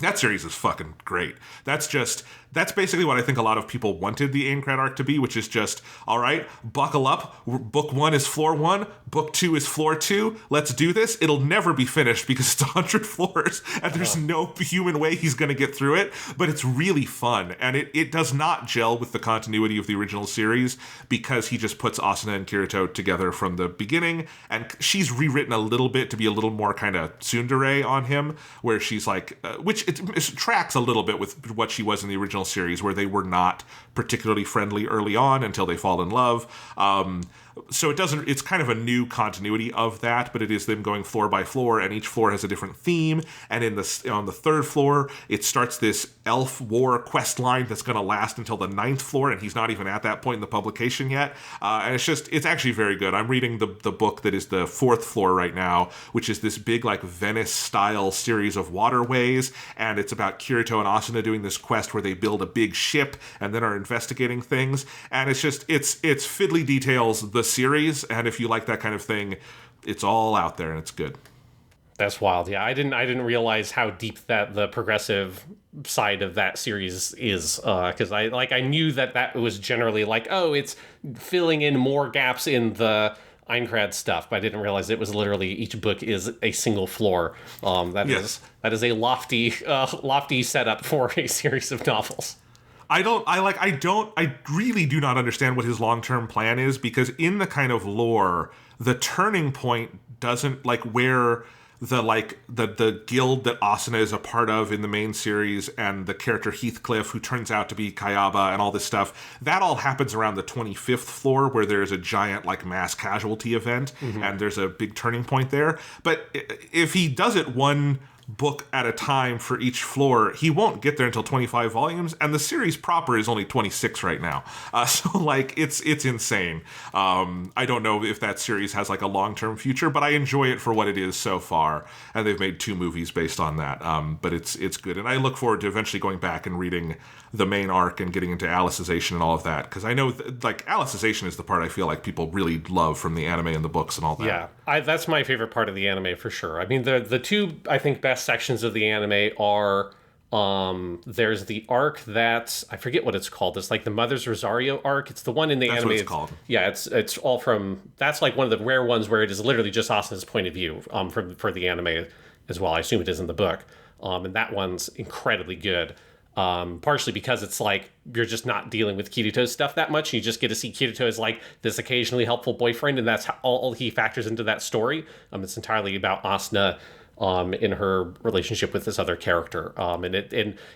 that series is fucking great. That's basically what I think a lot of people wanted the Aincrad arc to be, which is just, all right, buckle up. Book 1 is floor 1. Book 2 is floor 2. Let's do this. It'll never be finished because it's 100 floors and there's no human way he's going to get through it. But it's really fun. And it does not gel with the continuity of the original series because he just puts Asuna and Kirito together from the beginning. And she's rewritten a little bit to be a little more kind of tsundere on him, where she's like, which it tracks a little bit with what she was in the original series, where they were not particularly friendly early on until they fall in love. So it's kind of a new continuity of that, but it is them going floor by floor, and each floor has a different theme. And on the third floor, it starts this elf war quest line that's going to last until the 9th floor, and he's not even at that point in the publication yet. And it's actually very good. I'm reading the book that is the 4th floor right now, which is this big like Venice-style series of waterways, and it's about Kirito and Asuna doing this quest where they build a big ship and then are investigating things. And it's fiddly details, the series, and if you like that kind of thing, it's all out there and it's good. That's wild. Yeah, I didn't realize how deep that the progressive side of that series is, because I knew that was generally like, oh, it's filling in more gaps in the Aincrad stuff, but I didn't realize it was literally each book is a single floor. That is a lofty setup for a series of novels. I really do not understand what his long-term plan is, because in the kind of lore, the turning point doesn't like where the guild that Asuna is a part of in the main series, and the character Heathcliff, who turns out to be Kayaba, and all this stuff, that all happens around the 25th floor, where there's a giant like mass casualty event, and there's a big turning point there. But if he does it one book at a time for each floor, he won't get there until 25 volumes, and the series proper is only 26 right now. So like it's insane. I don't know if that series has like a long-term future, but I enjoy it for what it is so far, and they've made 2 movies based on that. But it's good, and I look forward to eventually going back and reading the main arc and getting into Alicization and all of that, because I know like Alicization is the part I feel like people really love from the anime and the books and all that. Yeah, that's my favorite part of the anime for sure. I mean, the 2 I think best sections of the anime are there's the arc that I forget what it's called. It's like the Mother's Rosario arc. It's the one in the That's anime. What it's called. Yeah, it's all from. That's like one of the rare ones where it is literally just Asuna's point of view for the anime as well. I assume it is in the book. And that one's incredibly good. Partially because it's like you're just not dealing with Kirito's stuff that much. You just get to see Kirito as like this occasionally helpful boyfriend, and that's how all he factors into that story. It's entirely about Asuna in her relationship with this other character. And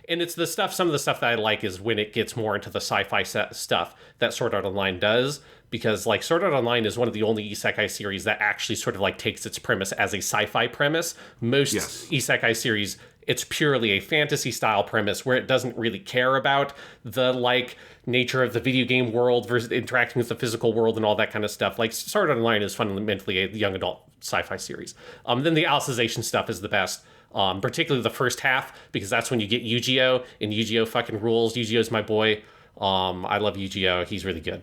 it's the stuff. Some of the stuff that I like is when it gets more into the sci-fi stuff that Sword Art Online does, because like Sword Art Online is one of the only isekai series that actually sort of like takes its premise as a sci-fi premise. Most isekai series, it's purely a fantasy style premise where it doesn't really care about the like nature of the video game world versus interacting with the physical world and all that kind of stuff. Like Sword Art Online is fundamentally a young adult sci-fi series. Then the Alicization stuff is the best, particularly the first half, because that's when you get Yu-Gi-Oh! And Yu-Gi-Oh! Fucking rules. Yu-Gi-Oh's my boy. I love Yu-Gi-Oh! He's really good.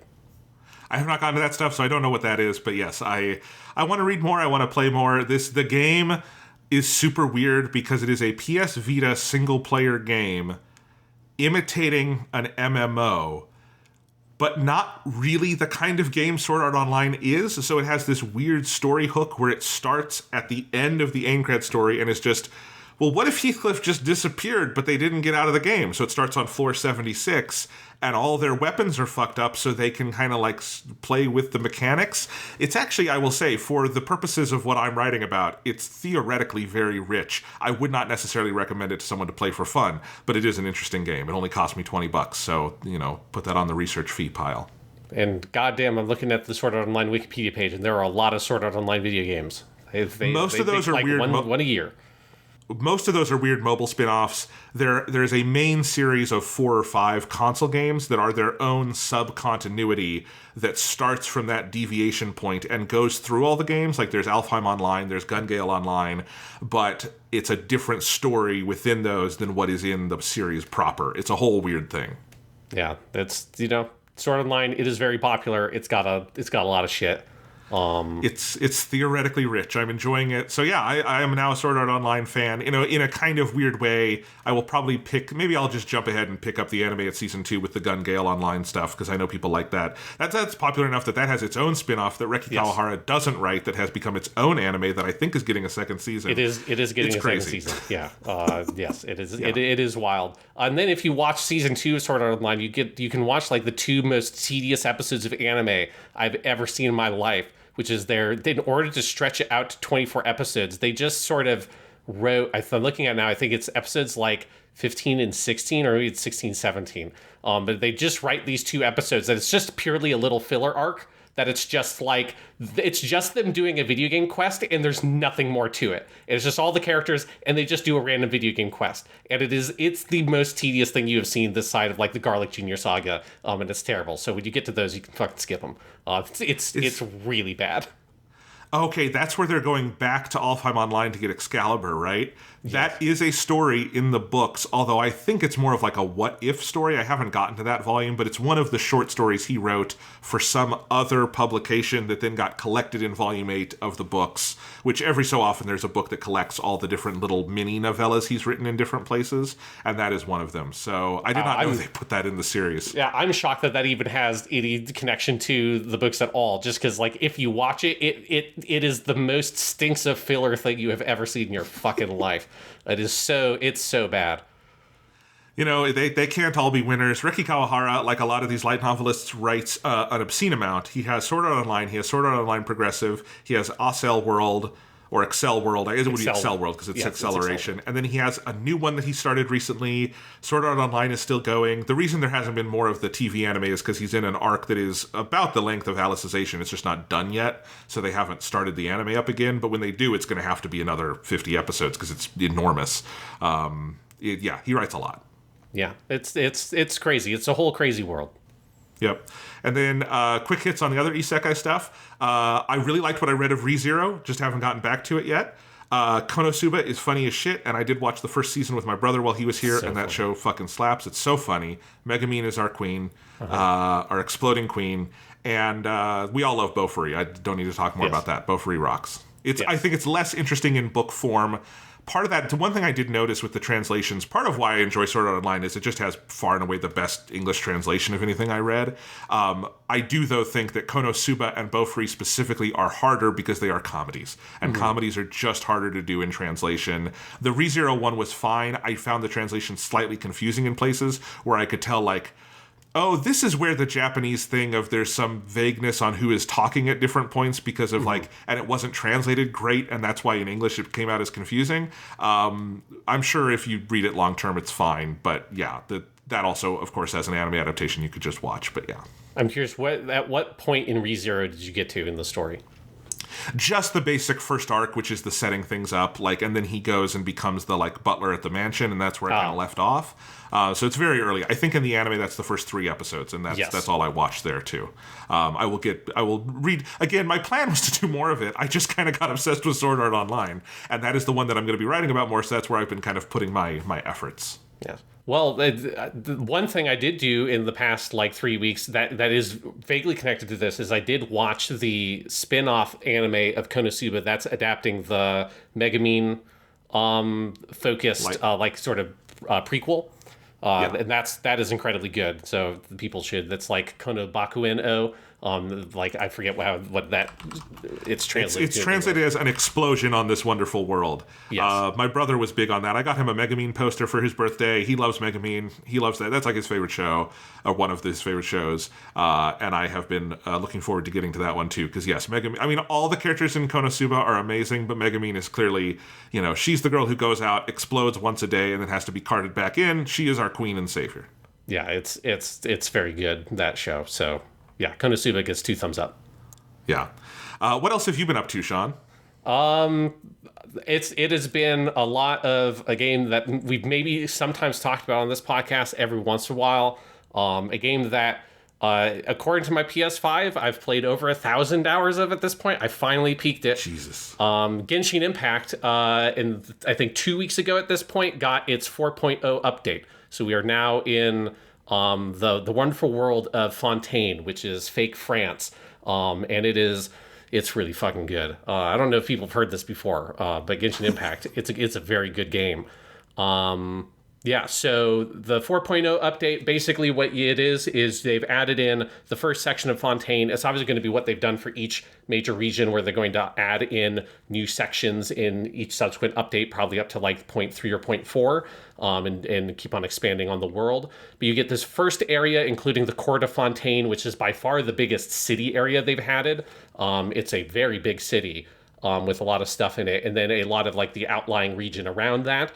I have not gotten to that stuff, so I don't know what that is. But yes, I want to read more. I want to play more. The game is super weird because it is a PS Vita single-player game imitating an MMO, but not really the kind of game Sword Art Online is. So it has this weird story hook where it starts at the end of the Aincrad story and is just, well, what if Heathcliff just disappeared, but they didn't get out of the game? So it starts on floor 76, and all their weapons are fucked up so they can kind of like play with the mechanics. It's actually, I will say, for the purposes of what I'm writing about, it's theoretically very rich. I would not necessarily recommend it to someone to play for fun, but it is an interesting game. It only cost me $20, so, put that on the research fee pile. And goddamn, I'm looking at the Sword Art Online Wikipedia page, and there are a lot of Sword Art Online video games. Most of those are like weird. One a year. Most of those are weird mobile spin-offs. There's a main series of 4 or 5 console games that are their own sub-continuity that starts from that deviation point and goes through all the games. Like there's Alfheim Online, there's Gun Gale Online, but it's a different story within those than what is in the series proper. It's a whole weird thing. Yeah, that's, Sword Art Online, it is very popular. It's got a lot of shit. It's theoretically rich. I'm enjoying it. So yeah, I am now a Sword Art Online fan. In a kind of weird way. I will probably maybe I'll just jump ahead and pick up the anime at season 2 with the Gun Gale Online stuff, because I know people like that. That's popular enough that has its own spin-off that Reki Kawahara doesn't write, that has become its own anime that I think is getting a second season. It is getting a second season. Yeah. Yes, it is. Yeah. It is wild. And then if you watch season 2 of Sword Art Online, you can watch like the 2 most tedious episodes of anime I've ever seen in my life, which is in order to stretch it out to 24 episodes, they just sort of wrote, I'm looking at now, I think it's episodes like 15 and 16, or maybe it's 16, 17. But they just write these 2 episodes, and it's just purely a little filler arc that it's just like, it's just them doing a video game quest and there's nothing more to it. It's just all the characters and they just do a random video game quest. And it's the most tedious thing you have seen this side of like the Garlic Jr. saga. And it's terrible. So when you get to those, you can fucking skip them. It's really bad. Okay, that's where they're going back to Alfheim Online to get Excalibur, right? Yes. That is a story in the books, although I think it's more of like a what-if story. I haven't gotten to that volume, but it's one of the short stories he wrote for some other publication that then got collected in Volume 8 of the books, which every so often there's a book that collects all the different little mini novellas he's written in different places, and that is one of them. So I did not know they put that in the series. Yeah, I'm shocked that even has any connection to the books at all, just because, like, if you watch it, it is the most stinks of filler thing you have ever seen in your fucking life. It's so bad. You know, they can't all be winners. Reki Kawahara, like a lot of these light novelists, writes an obscene amount. He has Sword Art Online, he has Sword Art Online Progressive, he has Accel World, or Excel World. I guess it would be Excel World because it's acceleration. And then he has a new one that he started recently. Sword Art Online is still going. The reason there hasn't been more of the TV anime is because he's in an arc that is about the length of Alicization. It's just not done yet, so they haven't started the anime up again. But when they do, it's going to have to be another 50 episodes because it's enormous. He writes a lot. Yeah, it's crazy. It's a whole crazy world. Yep. And then quick hits on the other isekai stuff. I really liked what I read of ReZero, just haven't gotten back to it yet. Konosuba is funny as shit, and I did watch the first season with my brother while he was here, and that show fucking slaps. It's so funny. Megumin is our queen, our exploding queen, and we all love Bofuri. I don't need to talk more about that. Bofuri rocks. I think it's less interesting in book form. Part of that, one thing I did notice with the translations, part of why I enjoy Sword Art Online is it just has far and away the best English translation of anything I read. I do, though, think that Konosuba and Bofuri specifically are harder because they are comedies. And comedies are just harder to do in translation. The ReZero one was fine. I found the translation slightly confusing in places where I could tell, like, oh, this is where the Japanese thing of there's some vagueness on who is talking at different points because of and it wasn't translated great, and that's why in English it came out as confusing. I'm sure if you read it long term, it's fine, but yeah, that also, of course, as an anime adaptation, you could just watch, but yeah. I'm curious, at what point in ReZero did you get to in the story? Just the basic first arc, which is the setting things up, and then he goes and becomes the butler at the mansion, and that's where it kind of left off. So it's very early. I think in the anime that's the first 3 episodes, and that's all I watched there too. I will read again. My plan was to do more of it. I just kind of got obsessed with Sword Art Online, and that is the one that I'm going to be writing about more. So that's where I've been kind of putting my efforts. Yes. Well, the one thing I did do in the past 3 weeks that is vaguely connected to this is I did watch the spin-off anime of Konosuba that's adapting the Megumin focused sort of prequel. And that is incredibly good. So people should. That's like Kono Bakuen O. I forget what that it's translated. It's translated as an explosion on this wonderful world. Yes. My brother was big on that. I got him a Megumin poster for his birthday. He loves Megumin. He loves that. That's like his favorite show, or one of his favorite shows. And I have been looking forward to getting to that one too. Because yes, Megumin. I mean, all the characters in Konosuba are amazing, but Megumin is clearly, she's the girl who goes out, explodes once a day, and then has to be carted back in. She is our queen and savior. Yeah, it's very good, that show. So. Yeah, Konosuba gets 2 thumbs up. Yeah. What else have you been up to, Sean? It has been a lot of a game that we've maybe sometimes talked about on this podcast every once in a while. A game that, according to my PS5, I've played over 1,000 hours of at this point. I finally peaked it. Jesus. Genshin Impact, I think 2 weeks ago at this point, got its 4.0 update. So we are now in... the wonderful world of Fontaine, which is fake France, and it's really fucking good. I don't know if people have heard this before, but Genshin Impact, it's a very good game. So the 4.0 update, basically what it is they've added in the first section of Fontaine. It's obviously going to be what they've done for each major region, where they're going to add in new sections in each subsequent update, probably up to 0.3 or 0.4, and keep on expanding on the world. But you get this first area, including the Court of Fontaine, which is by far the biggest city area they've added. It's a very big city with a lot of stuff in it, and then a lot of the outlying region around that.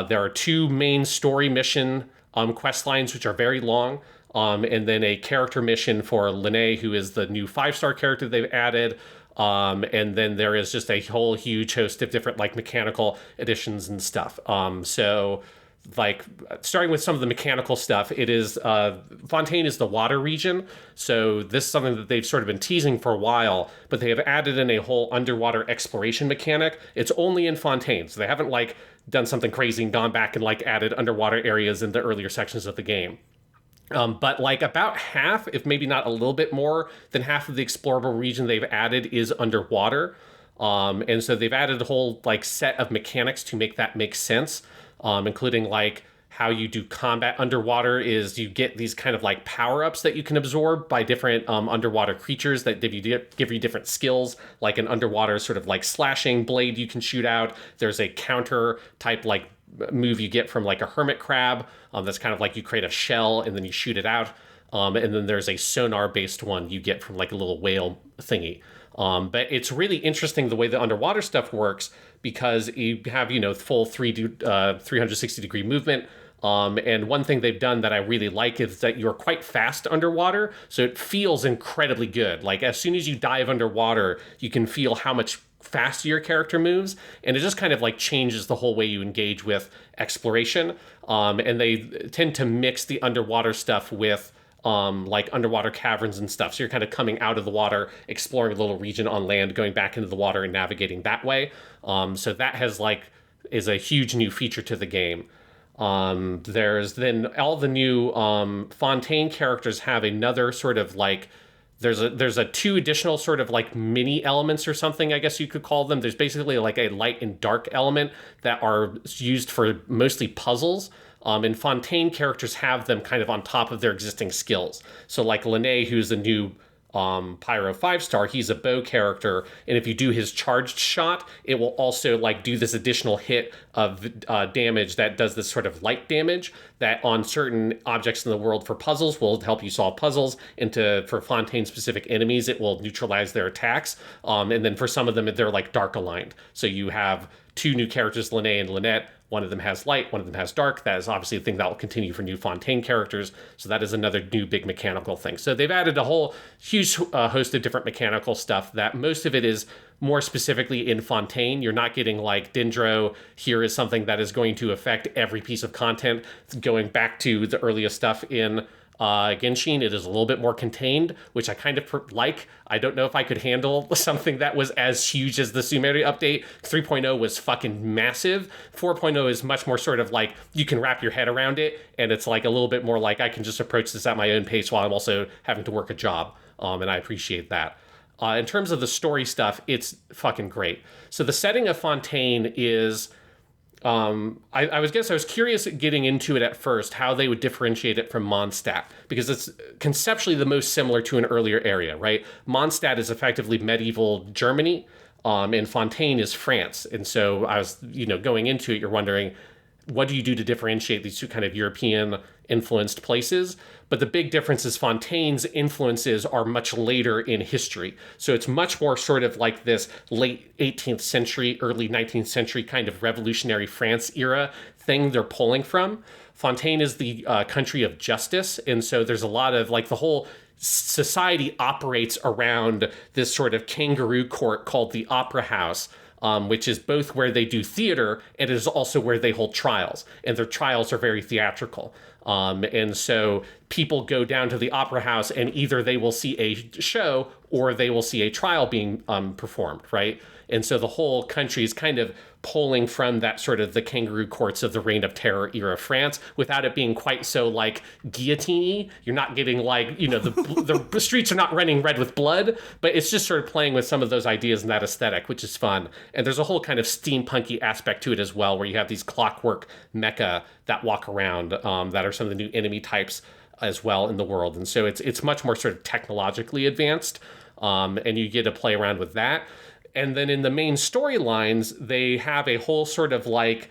There are 2 main story mission quest lines, which are very long. and then a character mission for Lene, who is the new 5-star character they've added. And then there is just a whole huge host of different like mechanical additions and stuff. So like starting with some of the mechanical stuff, it is Fontaine is the water region. So this is something that they've sort of been teasing for a while, but they have added in a whole underwater exploration mechanic. It's only in Fontaine, so they haven't like done something crazy and gone back and like added underwater areas in the earlier sections of the game. But like about half, if maybe not a little bit more than half of the explorable region they've added is underwater. And so they've added a whole like set of mechanics to make that make sense, including like how you do combat underwater is you get these kind of like power-ups that you can absorb by different underwater creatures that give you different skills, like an underwater sort of like slashing blade you can shoot out. There's a counter type like move you get from like a hermit crab. That's kind of like you create a shell and then you shoot it out. And then there's a sonar based one you get from like a little whale thingy. But it's really interesting the way the underwater stuff works because you have, full 360 degree movement. And one thing they've done that I really like is that you're quite fast underwater. So it feels incredibly good. Like as soon as you dive underwater, you can feel how much faster your character moves, and it just kind of like changes the whole way you engage with exploration. And they tend to mix the underwater stuff with like underwater caverns and stuff. So you're kind of coming out of the water, exploring a little region on land, going back into the water and navigating that way. So that is a huge new feature to the game. There's then all the new Fontaine characters have another sort of like there's a 2 additional sort of like mini elements or something, I guess you could call them. There's basically like a light and dark element that are used for mostly puzzles. And Fontaine characters have them kind of on top of their existing skills. So like Lene, who's the new Pyro 5-star, he's a bow character, and if you do his charged shot, it will also like do this additional hit of damage that does this sort of light damage that on certain objects in the world for puzzles will help you solve puzzles, and for Fontaine specific enemies it will neutralize their attacks, and then for some of them they're like dark aligned. So you have 2 new characters, Lene and Lynette. One of them has light, one of them has dark. That is obviously a thing that will continue for new Fontaine characters. So that is another new big mechanical thing. So they've added a whole huge host of different mechanical stuff that most of it is more specifically in Fontaine. You're not getting like Dendro, here is something that is going to affect every piece of content. Going back to the earliest stuff in Genshin, it is a little bit more contained, which I kind of like. I don't know if I could handle something that was as huge as the Sumeri update. 3.0 was fucking massive. 4.0 is much more sort of like you can wrap your head around it, and it's like a little bit more like I can just approach this at my own pace while I'm also having to work a job, and I appreciate that. In terms of the story stuff, it's fucking great. So the setting of Fontaine is I was curious at getting into it at first, how they would differentiate it from Mondstadt, because it's conceptually the most similar to an earlier area, right? Mondstadt is effectively medieval Germany, and Fontaine is France. And so I was, going into it, you're wondering, what do you do to differentiate these 2 kind of European influenced places? But the big difference is Fontaine's influences are much later in history. So it's much more sort of like this late 18th century, early 19th century kind of revolutionary France era thing they're pulling from. Fontaine is the country of justice. And so there's a lot of like the whole society operates around this sort of kangaroo court called the Opera House, which is both where they do theater and it is also where they hold trials. And their trials are very theatrical. And so people go down to the Opera House and either they will see a show or they will see a trial being performed, right? And so the whole country is kind of pulling from that sort of the kangaroo courts of the Reign of Terror era France without it being quite so like guillotine-y. You're not getting like, the streets are not running red with blood, but it's just sort of playing with some of those ideas and that aesthetic, which is fun. And there's a whole kind of steampunky aspect to it as well, where you have these clockwork mecha that walk around that are some of the new enemy types as well in the world. And so it's much more sort of technologically advanced, and you get to play around with that. And then in the main storylines, they have a whole sort of like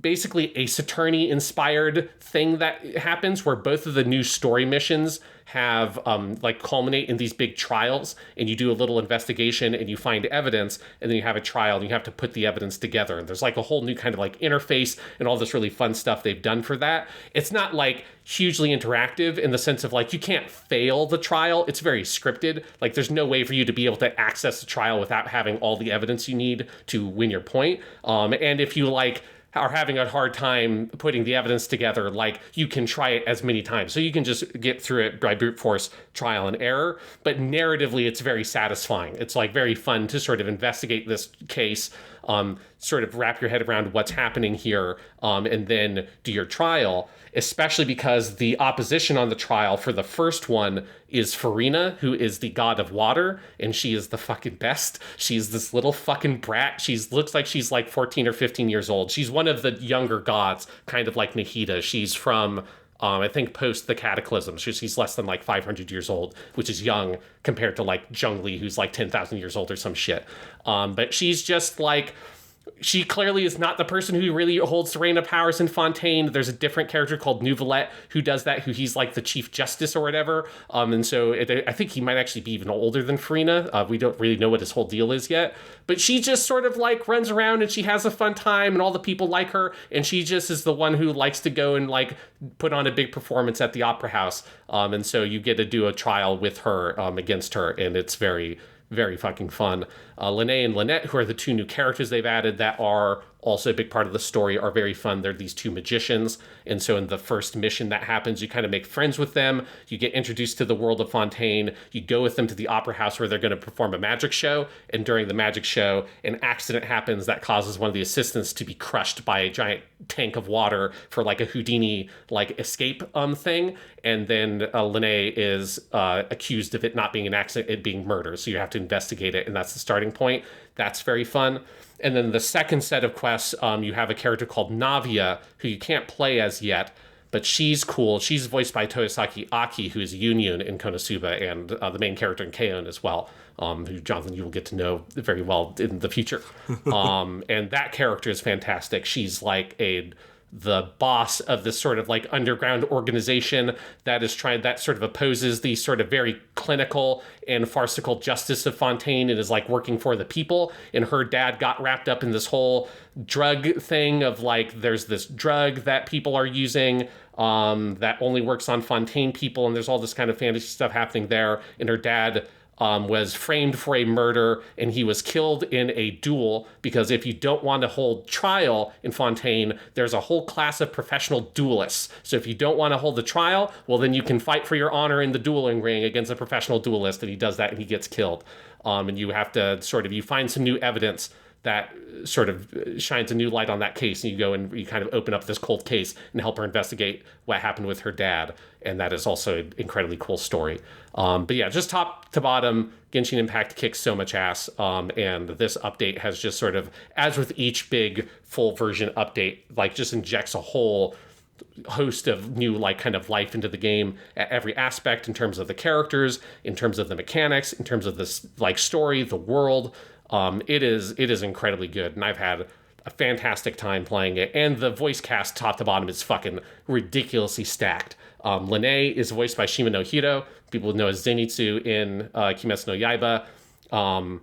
basically Ace Attorney inspired thing that happens where both of the new story missions have like culminate in these big trials, and you do a little investigation and you find evidence, and then you have a trial and you have to put the evidence together, and there's like a whole new kind of like interface and all this really fun stuff they've done for that. It's not like hugely interactive in the sense of like you can't fail the trial. It's very scripted. Like there's no way for you to be able to access the trial without having all the evidence you need to win your point. And if you like are having a hard time putting the evidence together, like you can try it as many times. So you can just get through it by brute force, trial and error. But narratively, it's very satisfying. It's like very fun to sort of investigate this case, sort of wrap your head around what's happening here, and then do your trial, especially because the opposition on the trial for the first one is Farina, who is the god of water, and she is the fucking best. She's this little fucking brat. Looks like she's like 14 or 15 years old. She's one of the younger gods, kind of like Nahida. She's from, I think, post the Cataclysm. She's less than like 500 years old, which is young compared to like Zhongli, who's like 10,000 years old or some shit. But she's just like... She clearly is not the person who really holds the reign of powers in Fontaine. There's a different character called Nouvelette who does that, who he's like the chief justice or whatever. And so I think he might actually be even older than Farina. We don't really know what his whole deal is yet. But she just sort of like runs around and she has a fun time and all the people like her. And she just is the one who likes to go and like put on a big performance at the opera house. And so you get to do a trial with her against her. And it's very, very fucking fun. Lene and Lynette, who are the two new characters they've added that are also a big part of the story, are very fun. They're these two magicians. And so in the first mission that happens, you kind of make friends with them. You get introduced to the world of Fontaine. You go with them to the opera house where they're going to perform a magic show. And during the magic show, an accident happens that causes one of the assistants to be crushed by a giant tank of water for like a Houdini like escape thing. And then Lene is accused of it not being an accident, it being murder. So you have to investigate it. And that's the starting point. That's very fun. And then the second set of quests, you have a character called Navia, who you can't play as yet, but she's cool. She's voiced by Toyosaki Aki, who is Union in Konosuba, and the main character in K-On! As well, who, Jonathan, you will get to know very well in the future. And that character is fantastic. She's like the boss of this sort of like underground organization that sort of opposes the sort of very clinical and farcical justice of Fontaine and is like working for the people. And her dad got wrapped up in this whole drug thing of like, there's this drug that people are using that only works on Fontaine people. And there's all this kind of fantasy stuff happening there. And her dad was framed for a murder, and he was killed in a duel, because if you don't want to hold trial in Fontaine, there's a whole class of professional duelists. So if you don't want to hold the trial, well, then you can fight for your honor in the dueling ring against a professional duelist, and he does that and he gets killed. And you have to you find some new evidence that sort of shines a new light on that case, and you go and you kind of open up this cold case and help her investigate what happened with her dad. And that is also an incredibly cool story. But yeah, just top to bottom, Genshin Impact kicks so much ass. And this update has just sort of, as with each big full version update, like just injects a whole host of new like kind of life into the game at every aspect, in terms of the characters, in terms of the mechanics, in terms of this like story, the world. It is incredibly good, and I've had a fantastic time playing it. And the voice cast, top to bottom, is fucking ridiculously stacked. Lene is voiced by Shima no Hiro, people know as Zenitsu in Kimetsu no Yaiba.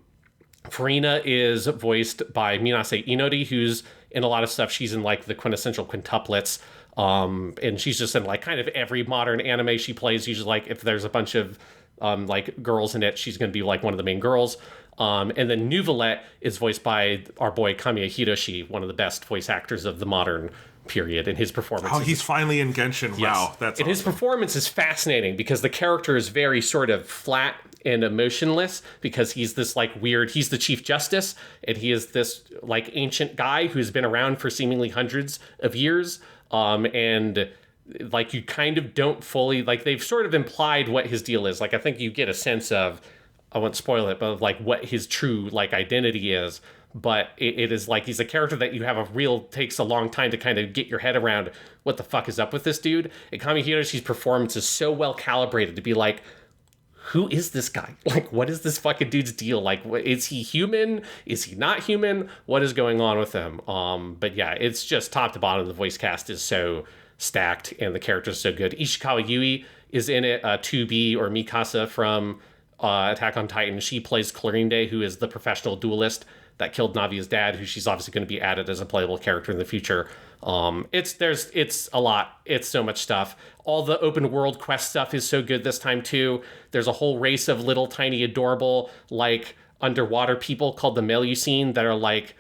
Farina is voiced by Minase Inori, who's in a lot of stuff. She's in like the quintessential quintuplets. And she's just in like kind of every modern anime she plays. Usually like if there's a bunch of like girls in it, she's going to be like one of the main girls. And then Nouvelette is voiced by our boy Kamiya Hiroshi, one of the best voice actors of the modern period, and his performance. Oh, he's finally in Genshin. Yes. Wow, that's awesome. His performance is fascinating because the character is very sort of flat and emotionless, because he's this like weird, he's the Chief Justice, and he is this like ancient guy who's been around for seemingly hundreds of years. And like you kind of don't fully, like they've sort of implied what his deal is. Like I think you get a sense of, I won't spoil it, but of like what his true like identity is. But it is like he's a character that you have takes a long time to kind of get your head around what the fuck is up with this dude. And Kami Hiroshi's performance is so well calibrated to be like, who is this guy? Like, what is this fucking dude's deal? Like, is he human? Is he not human? What is going on with him? But yeah, it's just top to bottom. The voice cast is so stacked and the characters so good. Ishikawa Yui is in it. 2B or Mikasa from Attack on Titan. She plays Clorinde, who is the professional duelist that killed Navia's dad, who she's obviously going to be added as a playable character in the future. It's a lot. It's so much stuff. All the open world quest stuff is so good this time too. There's a whole race of little tiny adorable like underwater people called the Melusine that are like,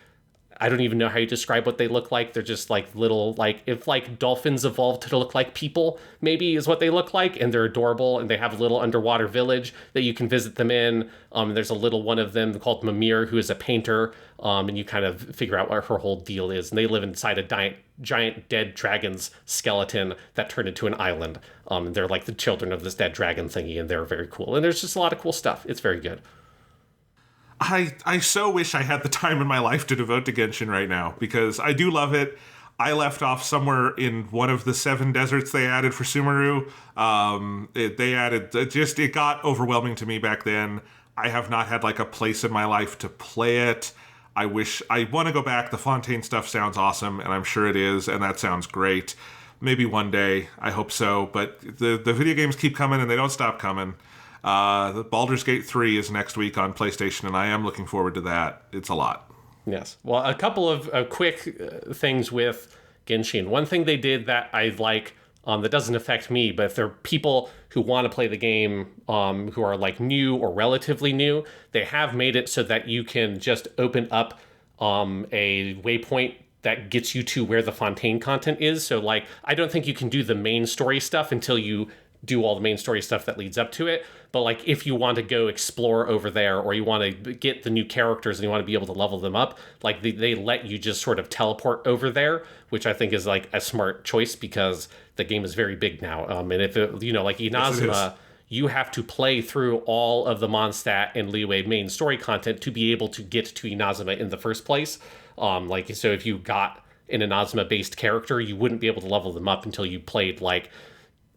I don't even know how you describe what they look like. They're just like little, like if like dolphins evolved to look like people, maybe is what they look like. And they're adorable. And they have a little underwater village that you can visit them in. There's a little one of them called Mimir, who is a painter. And you kind of figure out what her whole deal is. And they live inside a giant dead dragon's skeleton that turned into an island. And they're like the children of this dead dragon thingy. And they're very cool. And there's just a lot of cool stuff. It's very good. I so wish I had the time in my life to devote to Genshin right now, because I do love it. I left off somewhere in one of the 7 deserts they added for Sumeru. It got overwhelming to me back then. I have not had like a place in my life to play it. I want to go back. The Fontaine stuff sounds awesome, and I'm sure it is, and that sounds great. Maybe one day, I hope so, but the video games keep coming and they don't stop coming. The Baldur's Gate 3 is next week on PlayStation, and I am looking forward to that. It's a lot. Yes. Well, a couple of quick things with Genshin. One thing they did that I like that doesn't affect me, but if there are people who want to play the game who are like new or relatively new, they have made it so that you can just open up a waypoint that gets you to where the Fontaine content is. So like, I don't think you can do the main story stuff until you do all the main story stuff that leads up to it. But like, if you want to go explore over there, or you want to get the new characters and you want to be able to level them up, like they let you just sort of teleport over there, which I think is like a smart choice because the game is very big now. And if it, like Inazuma, yes, you have to play through all of the Mondstadt and Liyue main story content to be able to get to Inazuma in the first place. So if you got an Inazuma based character, you wouldn't be able to level them up until you played like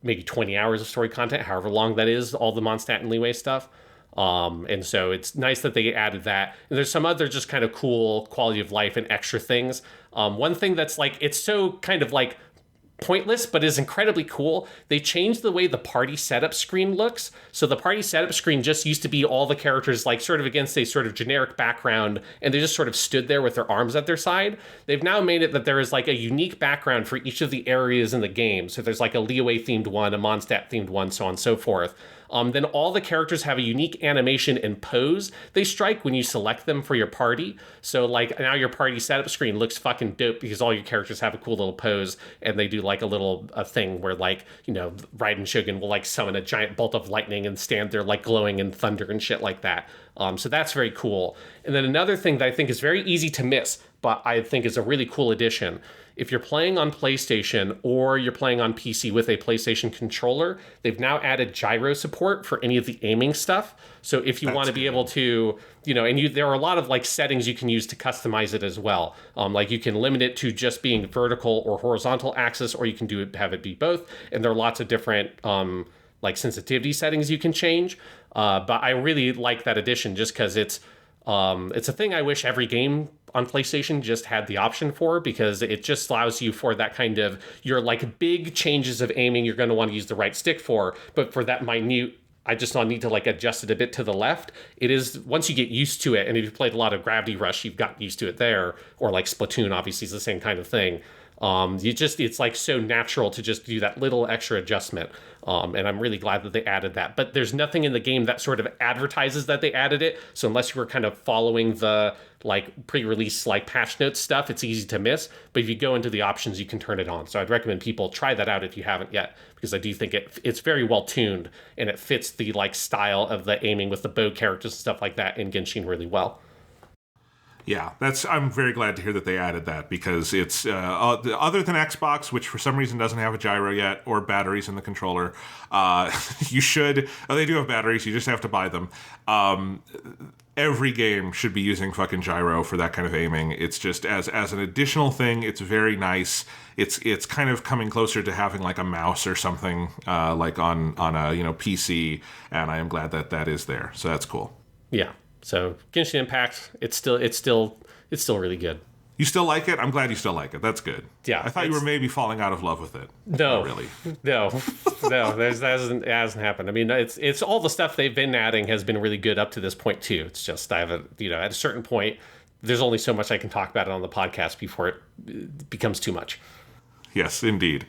maybe 20 hours of story content, however long that is, all the Mondstadt and Liyue stuff. And so it's nice that they added that. And there's some other just kind of cool quality of life and extra things. One thing that's like, it's so kind of like pointless, but is incredibly cool. They changed the way the party setup screen looks. So the party setup screen just used to be all the characters like sort of against a sort of generic background, and they just sort of stood there with their arms at their side. They've now made it that there is like a unique background for each of the areas in the game. So there's like a Liyue themed one, a Mondstadt themed one, so on and so forth. Then all the characters have a unique animation and pose they strike when you select them for your party. So like now your party setup screen looks fucking dope because all your characters have a cool little pose, and they do like a thing where like, Raiden Shogun will like summon a giant bolt of lightning and stand there like glowing in thunder and shit like that. So that's very cool. And then another thing that I think is very easy to miss, but I think is a really cool addition. If you're playing on PlayStation or you're playing on PC with a PlayStation controller, they've now added gyro support for any of the aiming stuff. So if you want to be able to, there are a lot of like settings you can use to customize it as well. Like you can limit it to just being vertical or horizontal axis, or you can have it be both. And there are lots of different like sensitivity settings you can change. But I really like that addition just because it's a thing I wish every game on PlayStation just had the option for, because it just allows you for that kind of your like big changes of aiming you're going to want to use the right stick for, but for that minute, I just need to like adjust it a bit to the left. It is, once you get used to it, and if you've played a lot of Gravity Rush, you've gotten used to it there, or like Splatoon obviously is the same kind of thing. It's like so natural to just do that little extra adjustment. And I'm really glad that they added that. But there's nothing in the game that sort of advertises that they added it. So unless you were kind of following the like pre-release like patch notes stuff, it's easy to miss. But if you go into the options, you can turn it on. So I'd recommend people try that out if you haven't yet, because I do think it's very well tuned and it fits the like style of the aiming with the bow characters and stuff like that in Genshin really well. Yeah, I'm very glad to hear that they added that, because it's other than Xbox, which for some reason doesn't have a gyro yet, or batteries in the controller. You should. Oh, they do have batteries. You just have to buy them. Every game should be using fucking gyro for that kind of aiming. It's just as an additional thing. It's very nice. It's kind of coming closer to having like a mouse or something like on a PC, and I am glad that is there. So that's cool. Yeah. So Genshin Impact, it's still really good. You still like it? I'm glad you still like it. That's good. Yeah. I thought you were maybe falling out of love with it. No, Not really. No. That hasn't happened. I mean, it's all the stuff they've been adding has been really good up to this point too. It's just at a certain point, there's only so much I can talk about it on the podcast before it becomes too much. Yes, indeed.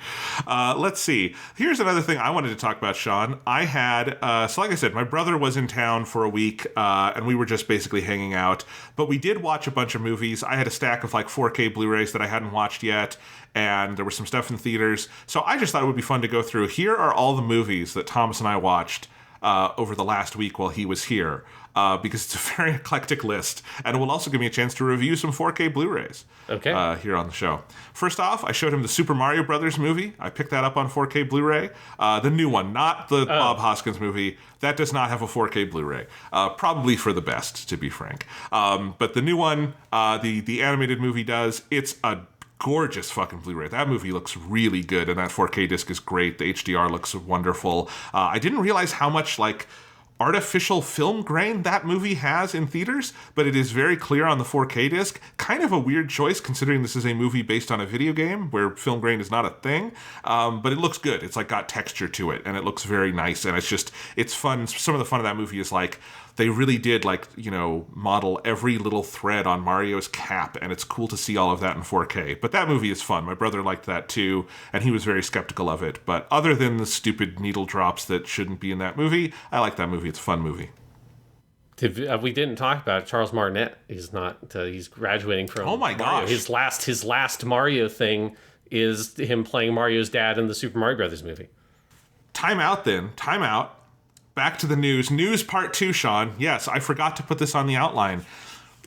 Let's see. Here's another thing I wanted to talk about, Sean. I had, so like I said, my brother was in town for a week, and we were just basically hanging out. But we did watch a bunch of movies. I had a stack of like 4K Blu-rays that I hadn't watched yet, and there was some stuff in theaters. So I just thought it would be fun to go through. Here are all the movies that Thomas and I watched over the last week while he was here. Because it's a very eclectic list, and it will also give me a chance to review some 4K Blu-rays here on the show. First off, I showed him the Super Mario Brothers movie. I picked that up on 4K Blu-ray. The new one, not the Bob Hoskins movie. That does not have a 4K Blu-ray. Probably for the best, to be frank. But the new one, the animated movie does. It's a gorgeous fucking Blu-ray. That movie looks really good, and that 4K disc is great. The HDR looks wonderful. I didn't realize how much, like, artificial film grain that movie has in theaters, but it is very clear on the 4K disc. Kind of a weird choice considering this is a movie based on a video game where film grain is not a thing, but it looks good. It's like got texture to it, and it looks very nice, and it's fun. Some of the fun of that movie is like they really did model every little thread on Mario's cap, and it's cool to see all of that in 4K. But that movie is fun. My brother liked that too, and he was very skeptical of it. But other than the stupid needle drops that shouldn't be in that movie, I like that movie. It's a fun movie. We didn't talk about Charles Martinet. He's not. He's graduating from. Oh my Mario. gosh! His last Mario thing is him playing Mario's dad in the Super Mario Brothers movie. Time out. Back to the news. News part 2, Sean. Yes, I forgot to put this on the outline.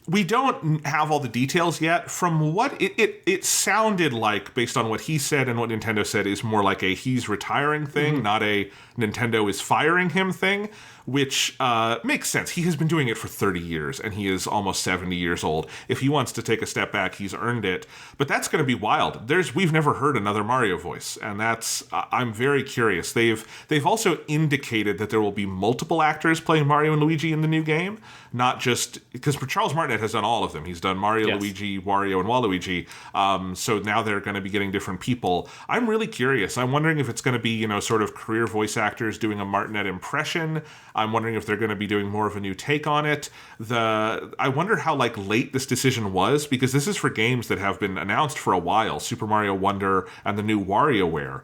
We don't have all the details yet. From what it sounded like, based on what he said and what Nintendo said, is more like a he's retiring thing, not a Nintendo is firing him thing, which makes sense. He has been doing it for 30 years, and he is almost 70 years old. If he wants to take a step back, he's earned it. But that's going to be wild. We've never heard another Mario voice, and I'm very curious. They've also indicated that there will be multiple actors playing Mario and Luigi in the new game, not just because Charles Martinet has done all of them. He's done Mario, yes, Luigi, Wario, and Waluigi. So now they're going to be getting different people. I'm really curious. I'm wondering if it's going to be, sort of career voice actors doing a Martinet impression. I'm wondering if they're going to be doing more of a new take on it. I wonder how late this decision was, because this is for games that have been announced for a while, Super Mario Wonder and the new WarioWare.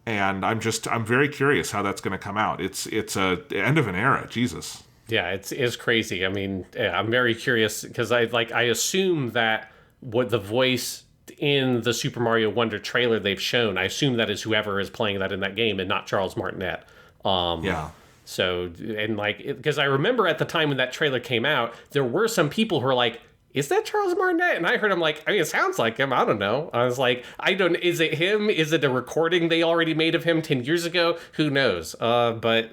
And I'm very curious how that's going to come out. It's a end of an era. Jesus. Yeah, it's crazy. I mean, I'm very curious because I assume that what the voice in the Super Mario Wonder trailer they've shown, I assume that is whoever is playing that in that game and not Charles Martinet. Yeah. So, and because I remember at the time when that trailer came out, there were some people who were like, is that Charles Martinet? And I heard him it sounds like him. I don't know. I was like, is it him? Is it a recording they already made of him 10 years ago? Who knows? But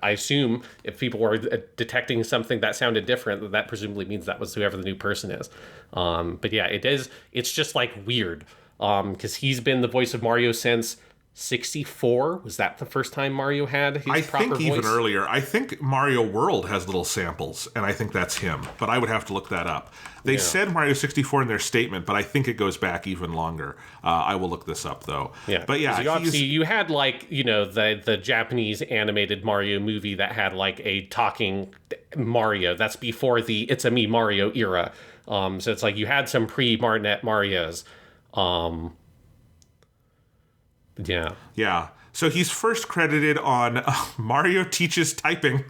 I assume if people were detecting something that sounded different, that presumably means that was whoever the new person is. But yeah, it is. It's just weird. Because he's been the voice of Mario since 64. Was that the first time Mario had his proper voice? I think even earlier. I think Mario World has little samples, and I think that's him. But I would have to look that up. They said Mario 64 in their statement, but I think it goes back even longer. I will look this up, though. Yeah. But yeah, you had the Japanese animated Mario movie that had a talking Mario. That's before the It's a Me Mario era. So it's you had some pre-Martinet Marios. Yeah. Yeah. So he's first credited on Mario Teaches Typing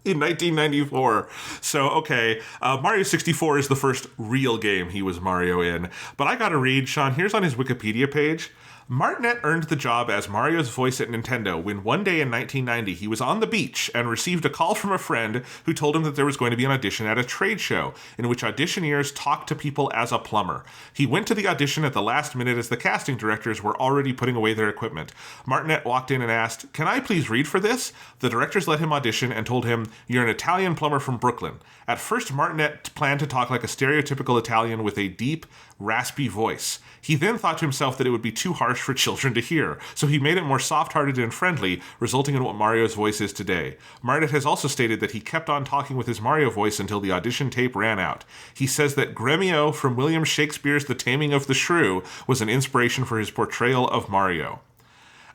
in 1994. So, okay, Mario 64 is the first real game he was Mario in. But I gotta read, Sean, here's on his Wikipedia page. Martinet earned the job as Mario's voice at Nintendo when one day in 1990 he was on the beach and received a call from a friend who told him that there was going to be an audition at a trade show in which auditioneers talked to people as a plumber. He went to the audition at the last minute as the casting directors were already putting away their equipment. Martinet walked in and asked, "Can I please read for this?" The directors let him audition and told him, "You're an Italian plumber from Brooklyn." At first, Martinet planned to talk like a stereotypical Italian with a deep, raspy voice. He then thought to himself that it would be too harsh for children to hear, so he made it more soft-hearted and friendly, resulting in what Mario's voice is today. Martinet has also stated that he kept on talking with his Mario voice until the audition tape ran out. He says that Gremio from William Shakespeare's The Taming of the Shrew was an inspiration for his portrayal of Mario.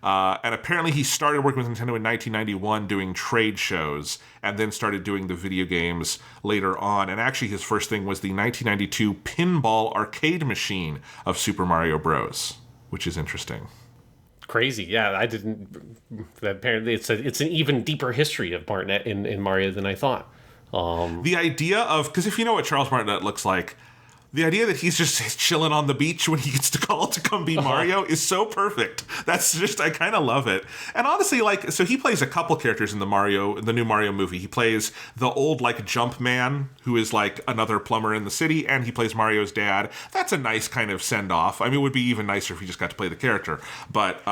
And apparently he started working with Nintendo in 1991 doing trade shows and then started doing the video games later on. And actually his first thing was the 1992 pinball arcade machine of Super Mario Bros., which is interesting. Crazy. Yeah, I didn't... Apparently it's an even deeper history of Martinet in Mario than I thought. The idea of... Because if you know what Charles Martinet looks like, the idea that he's just chilling on the beach when he gets to call to come be Mario is so perfect. That's just, I kind of love it. And honestly, like, so he plays a couple characters in the new Mario movie. He plays the old, like, jump man, who is, like, another plumber in the city, and he plays Mario's dad. That's a nice kind of send-off. I mean, it would be even nicer if he just got to play the character. But,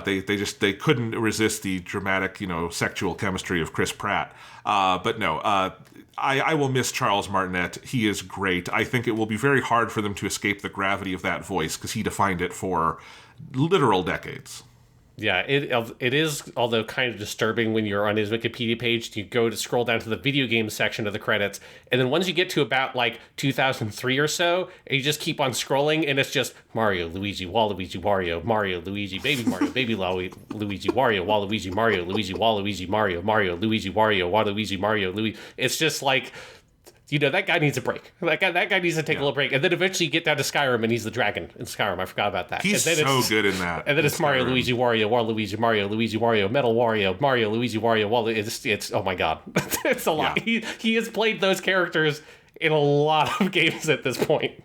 they couldn't resist the dramatic, sexual chemistry of Chris Pratt. But no, I will miss Charles Martinet. He is great. I think it will be very hard for them to escape the gravity of that voice because he defined it for literal decades. Yeah, it is, although kind of disturbing when you're on his Wikipedia page, you go to scroll down to the video game section of the credits, and then once you get to about, like, 2003 or so, and you just keep on scrolling, and it's just Mario, Luigi, Waluigi, Mario, Mario, Luigi, Baby Mario, Baby Luigi, Wario, Waluigi, Mario, Luigi, Waluigi, Mario, Mario, Luigi, Wario, Waluigi, Mario, Luigi. It's just like... that guy needs a break. That guy needs to take a little break. And then eventually you get down to Skyrim, and he's the dragon in Skyrim. I forgot about that. He's so good in that. And then it's Mario, Luigi, Wario, Waluigi, Mario, Luigi, Wario, Metal Wario, Mario, Luigi, Wario, Waluigi. It's oh my god. It's a lot. Yeah. He has played those characters in a lot of games at this point.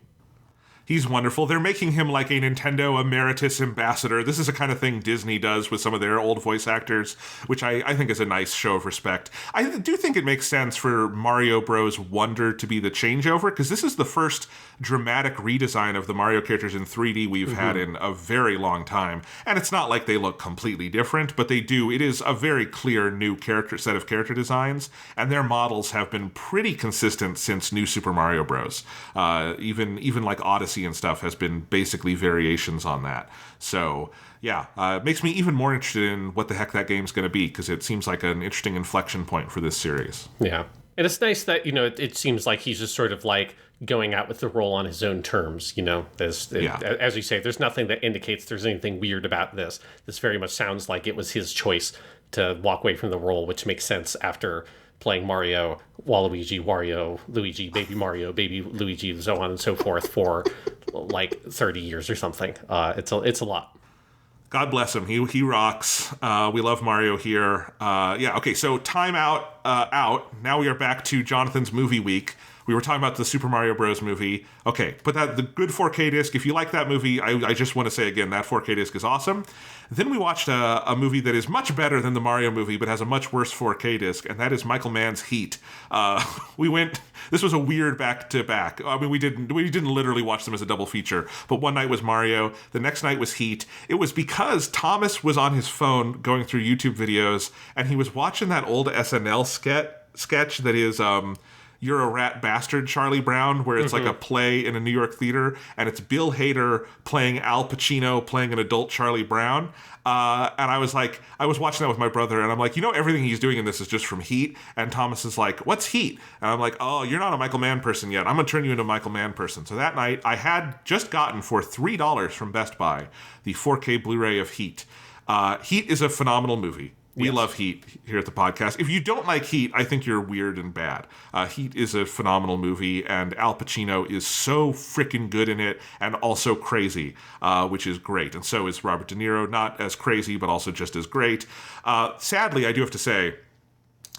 He's wonderful. They're making him like a Nintendo emeritus ambassador. This is the kind of thing Disney does with some of their old voice actors, which I think is a nice show of respect. I do think it makes sense for Mario Bros. Wonder to be the changeover, because this is the first dramatic redesign of the Mario characters in 3D we've had in a very long time. And it's not like they look completely different, but they do. It is a very clear new set of character designs, and their models have been pretty consistent since New Super Mario Bros. Even like Odyssey and stuff has been basically variations on that. So yeah, it makes me even more interested in what the heck that game's going to be, because it seems like an interesting inflection point for this series. Yeah. And it's nice that, it seems like he's just sort of like going out with the role on his own terms, As you say, there's nothing that indicates there's anything weird about this. This very much sounds like it was his choice to walk away from the role, which makes sense after playing Mario, Waluigi, Wario, Luigi, Baby Mario, Baby Luigi, and so on and so forth for like 30 years or something. It's a lot. God bless him. He rocks. We love Mario here. Okay, so time out. Now we are back to Jonathan's movie week. We were talking about the Super Mario Bros. Movie. Okay, put the good 4K disc. If you like that movie, I just want to say again, that 4K disc is awesome. Then we watched a movie that is much better than the Mario movie, but has a much worse 4K disc, and that is Michael Mann's Heat. This was a weird back-to-back. I mean, we didn't literally watch them as a double feature, but one night was Mario, the next night was Heat. It was because Thomas was on his phone going through YouTube videos, and he was watching that old SNL sketch that is... You're a Rat Bastard, Charlie Brown, where it's like a play in a New York theater, and it's Bill Hader playing Al Pacino playing an adult Charlie Brown. And I was watching that with my brother, and I'm like, everything he's doing in this is just from Heat. And Thomas is like, what's Heat? And I'm like, oh, you're not a Michael Mann person yet. I'm going to turn you into a Michael Mann person. So that night, I had just gotten for $3 from Best Buy the 4K Blu-ray of Heat. Heat is a phenomenal movie. We love Heat here at the podcast. If you don't like Heat, I think you're weird and bad. Heat is a phenomenal movie, and Al Pacino is so freaking good in it and also crazy, which is great. And so is Robert De Niro, not as crazy, but also just as great. Sadly, I do have to say,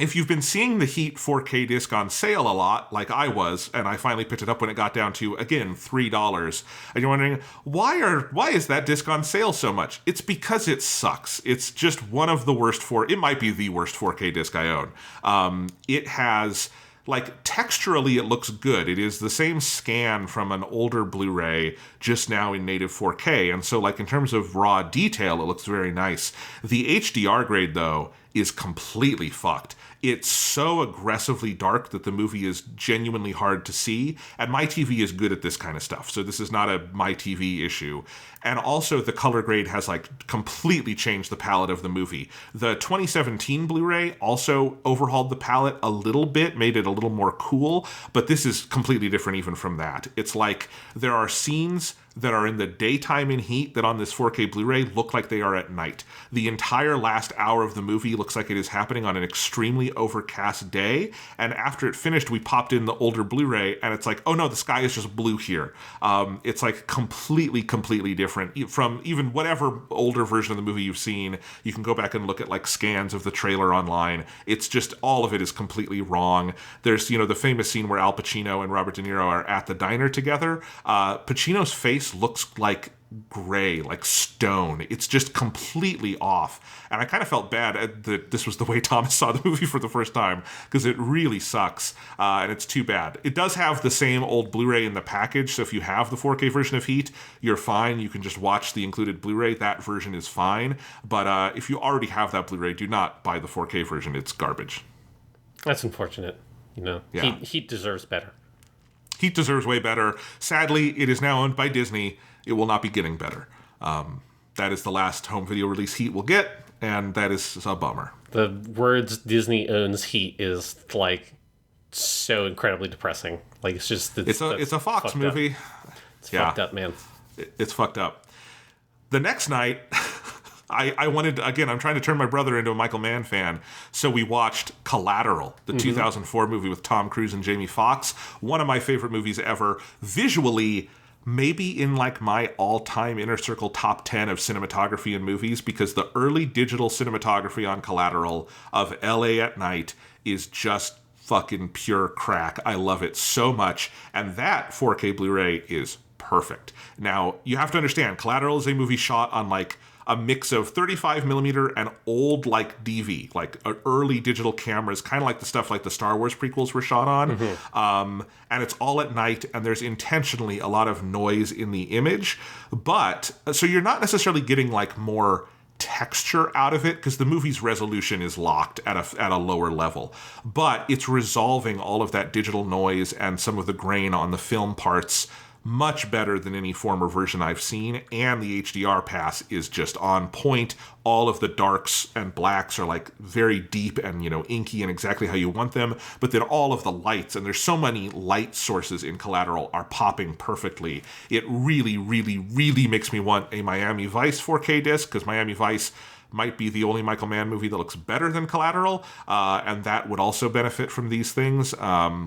if you've been seeing the Heat 4K disc on sale a lot, like I was, and I finally picked it up when it got down to, again, $3, and you're wondering, why is that disc on sale so much? It's because it sucks. It's just one of the worst it might be the worst 4K disc I own. It has... Like, texturally, it looks good. It is the same scan from an older Blu-ray, just now in native 4K. And so, like, in terms of raw detail, it looks very nice. The HDR grade, though, is completely fucked. It's so aggressively dark that the movie is genuinely hard to see. And my TV is good at this kind of stuff. So this is not a my TV issue. And also the color grade has like completely changed the palette of the movie. The 2017 Blu-ray also overhauled the palette a little bit, made it a little more cool. But this is completely different even from that. It's like there are scenes that are in the daytime in Heat that on this 4K Blu-ray look like they are at night. The entire last hour of the movie looks like it is happening on an extremely overcast day, and after it finished, we popped in the older Blu-ray, and it's like, oh no, the sky is just blue here. It's like completely different from even whatever older version of the movie you've seen. You can go back and look at like scans of the trailer online. It's just, all of it is completely wrong. There's, the famous scene where Al Pacino and Robert De Niro are at the diner together. Pacino's face looks like gray, like stone. It's just completely off. And I kind of felt bad that this was the way Thomas saw the movie for the first time, because it really sucks, and it's too bad. It does have the same old Blu-ray in the package, so if you have the 4K version of Heat, you're fine. You can just watch the included Blu-ray. That version is fine. But if you already have that Blu-ray, do not buy the 4K version. It's garbage. That's unfortunate. Yeah. Heat deserves better. Heat deserves way better. Sadly, it is now owned by Disney. It will not be getting better. That is the last home video release Heat will get, and that is a bummer. The words Disney owns Heat is like so incredibly depressing. Like it's a Fox movie. It's fucked up, man. It's fucked up. The next night, I wanted, again, I'm trying to turn my brother into a Michael Mann fan, so we watched Collateral, the 2004 movie with Tom Cruise and Jamie Foxx. One of my favorite movies ever. Visually, maybe in like my all-time Inner Circle top 10 of cinematography in movies, because the early digital cinematography on Collateral of LA at night is just fucking pure crack. I love it so much. And that 4K Blu-ray is perfect. Now, you have to understand, Collateral is a movie shot on like a mix of 35 millimeter and old like DV, like early digital cameras, kind of like the stuff like the Star Wars prequels were shot on. And it's all at night, and there's intentionally a lot of noise in the image. But so you're not necessarily getting like more texture out of it, because the movie's resolution is locked at a lower level, but it's resolving all of that digital noise and some of the grain on the film parts much better than any former version I've seen, and the HDR pass is just on point. All of the darks and blacks are like very deep and, inky and exactly how you want them, but then all of the lights, and there's so many light sources in Collateral, are popping perfectly. It really, really, really makes me want a Miami Vice 4K disc, because Miami Vice might be the only Michael Mann movie that looks better than Collateral, and that would also benefit from these things.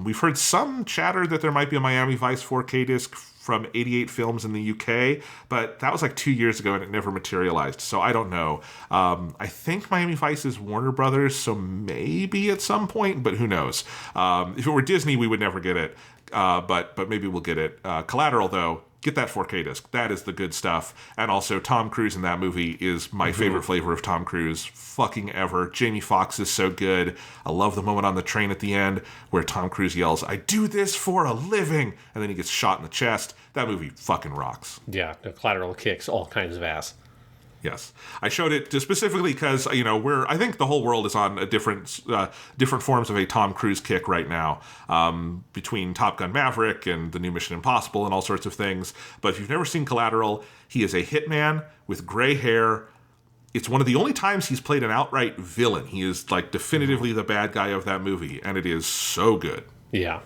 We've heard some chatter that there might be a Miami Vice 4K disc from 88 Films in the UK, but that was like 2 years ago and it never materialized, so I don't know. I think Miami Vice is Warner Brothers, so maybe at some point, but who knows. If it were Disney, we would never get it, but maybe we'll get it. Collateral, though, get that 4K disc. That is the good stuff. And also, Tom Cruise in that movie is my favorite flavor of Tom Cruise fucking ever. Jamie Foxx is so good. I love the moment on the train at the end where Tom Cruise yells, "I do this for a living," and then he gets shot in the chest. That movie fucking rocks. Yeah, the Collateral kicks all kinds of ass. Yes, I showed it specifically because I think the whole world is on a different forms of a Tom Cruise kick right now, between Top Gun Maverick and the new Mission Impossible and all sorts of things. But if you've never seen Collateral, he is a hitman with gray hair. It's one of the only times he's played an outright villain. He is like definitively the bad guy of that movie, and it is so good. Yeah.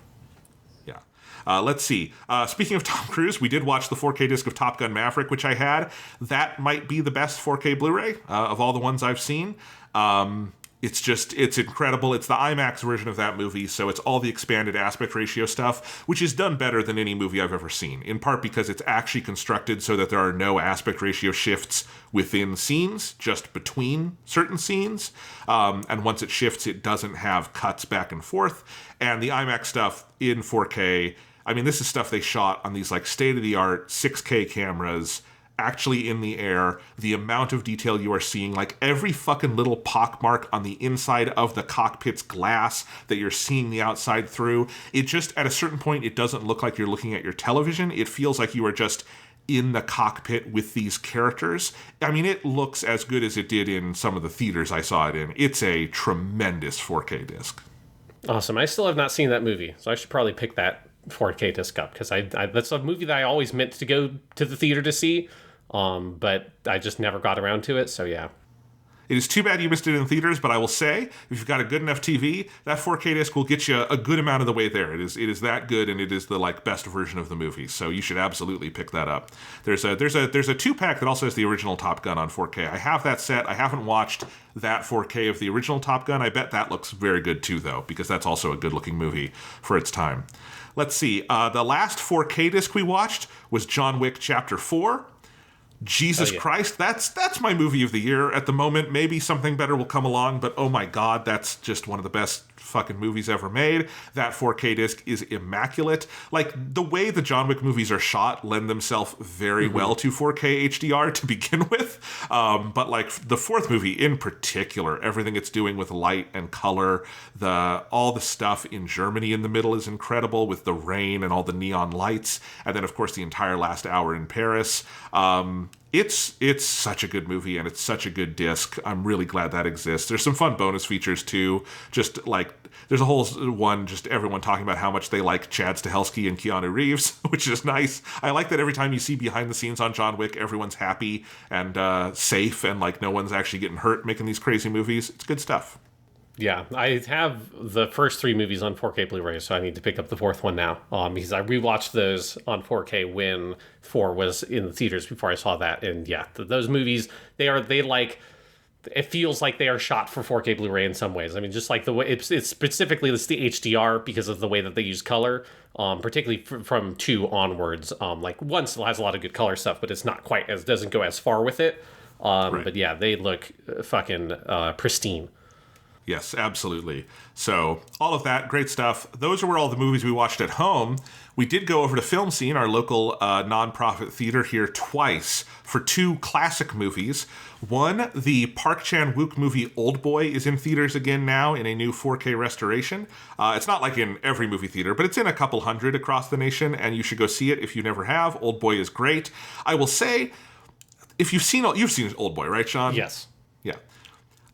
Let's see. Speaking of Tom Cruise, we did watch the 4K disc of Top Gun Maverick, which I had. That might be the best 4K Blu-ray of all the ones I've seen. It's incredible. It's the IMAX version of that movie, so it's all the expanded aspect ratio stuff, which is done better than any movie I've ever seen, in part because it's actually constructed so that there are no aspect ratio shifts within scenes, just between certain scenes. And once it shifts, it doesn't have cuts back and forth. And the IMAX stuff in 4K, I mean, this is stuff they shot on these like state-of-the-art 6K cameras, actually in the air. The amount of detail you are seeing, like every fucking little pockmark on the inside of the cockpit's glass that you're seeing the outside through, it just, at a certain point, it doesn't look like you're looking at your television. It feels like you are just in the cockpit with these characters. I mean, it looks as good as it did in some of the theaters I saw it in. It's a tremendous 4K disc. Awesome. I still have not seen that movie, so I should probably pick that 4K disc up, because I that's a movie that I always meant to go to the theater to see. But I just never got around to it, so yeah. It is too bad you missed it in theaters, but I will say, if you've got a good enough TV, that 4K disc will get you a good amount of the way there. It is that good, and it is the like best version of the movie, so you should absolutely pick that up. There's a 2-pack that also has the original Top Gun on 4K. I have that set. I haven't watched that 4K of the original Top Gun. I bet that looks very good too, though, because that's also a good-looking movie for its time. Let's see. The last 4K disc we watched was John Wick Chapter 4. Jesus Christ, that's my movie of the year at the moment. Maybe something better will come along, but oh my God, that's just one of the best fucking movies ever made. That 4K disc is immaculate. Like, the way the John Wick movies are shot lend themselves very well to 4K HDR to begin with. But like the fourth movie in particular, everything it's doing with light and color, all the stuff in Germany in the middle is incredible with the rain and all the neon lights. And then of course the entire last hour in Paris. It's such a good movie, and it's such a good disc. I'm really glad that exists. There's some fun bonus features too. Just like there's a whole one, just everyone talking about how much they like Chad Stahelski and Keanu Reeves, which is nice. I like that every time you see behind the scenes on John Wick, everyone's happy and safe, and like no one's actually getting hurt making these crazy movies. It's good stuff. Yeah, I have the first 3 movies on 4K Blu-ray, so I need to pick up the 4th one now. Because I rewatched those on 4K when 4 was in the theaters before I saw that. And yeah, those movies, it feels like they are shot for 4K Blu-ray in some ways. I mean, just like the way it's specifically it's the HDR because of the way that they use color, particularly from 2 onwards. Like 1 still has a lot of good color stuff, but it's not quite doesn't go as far with it. Right. But yeah, they look fucking pristine. Yes, absolutely. So all of that, great stuff. Those were all the movies we watched at home. We did go over to Film Scene, our local nonprofit theater here, twice for 2 classic movies. One, the Park Chan-wook movie Oldboy is in theaters again now in a new 4K restoration. It's not like in every movie theater, but it's in a couple hundred across the nation, and you should go see it if you never have. Oldboy is great. I will say, if you've seen Oldboy, right, Sean? Yes. Yeah.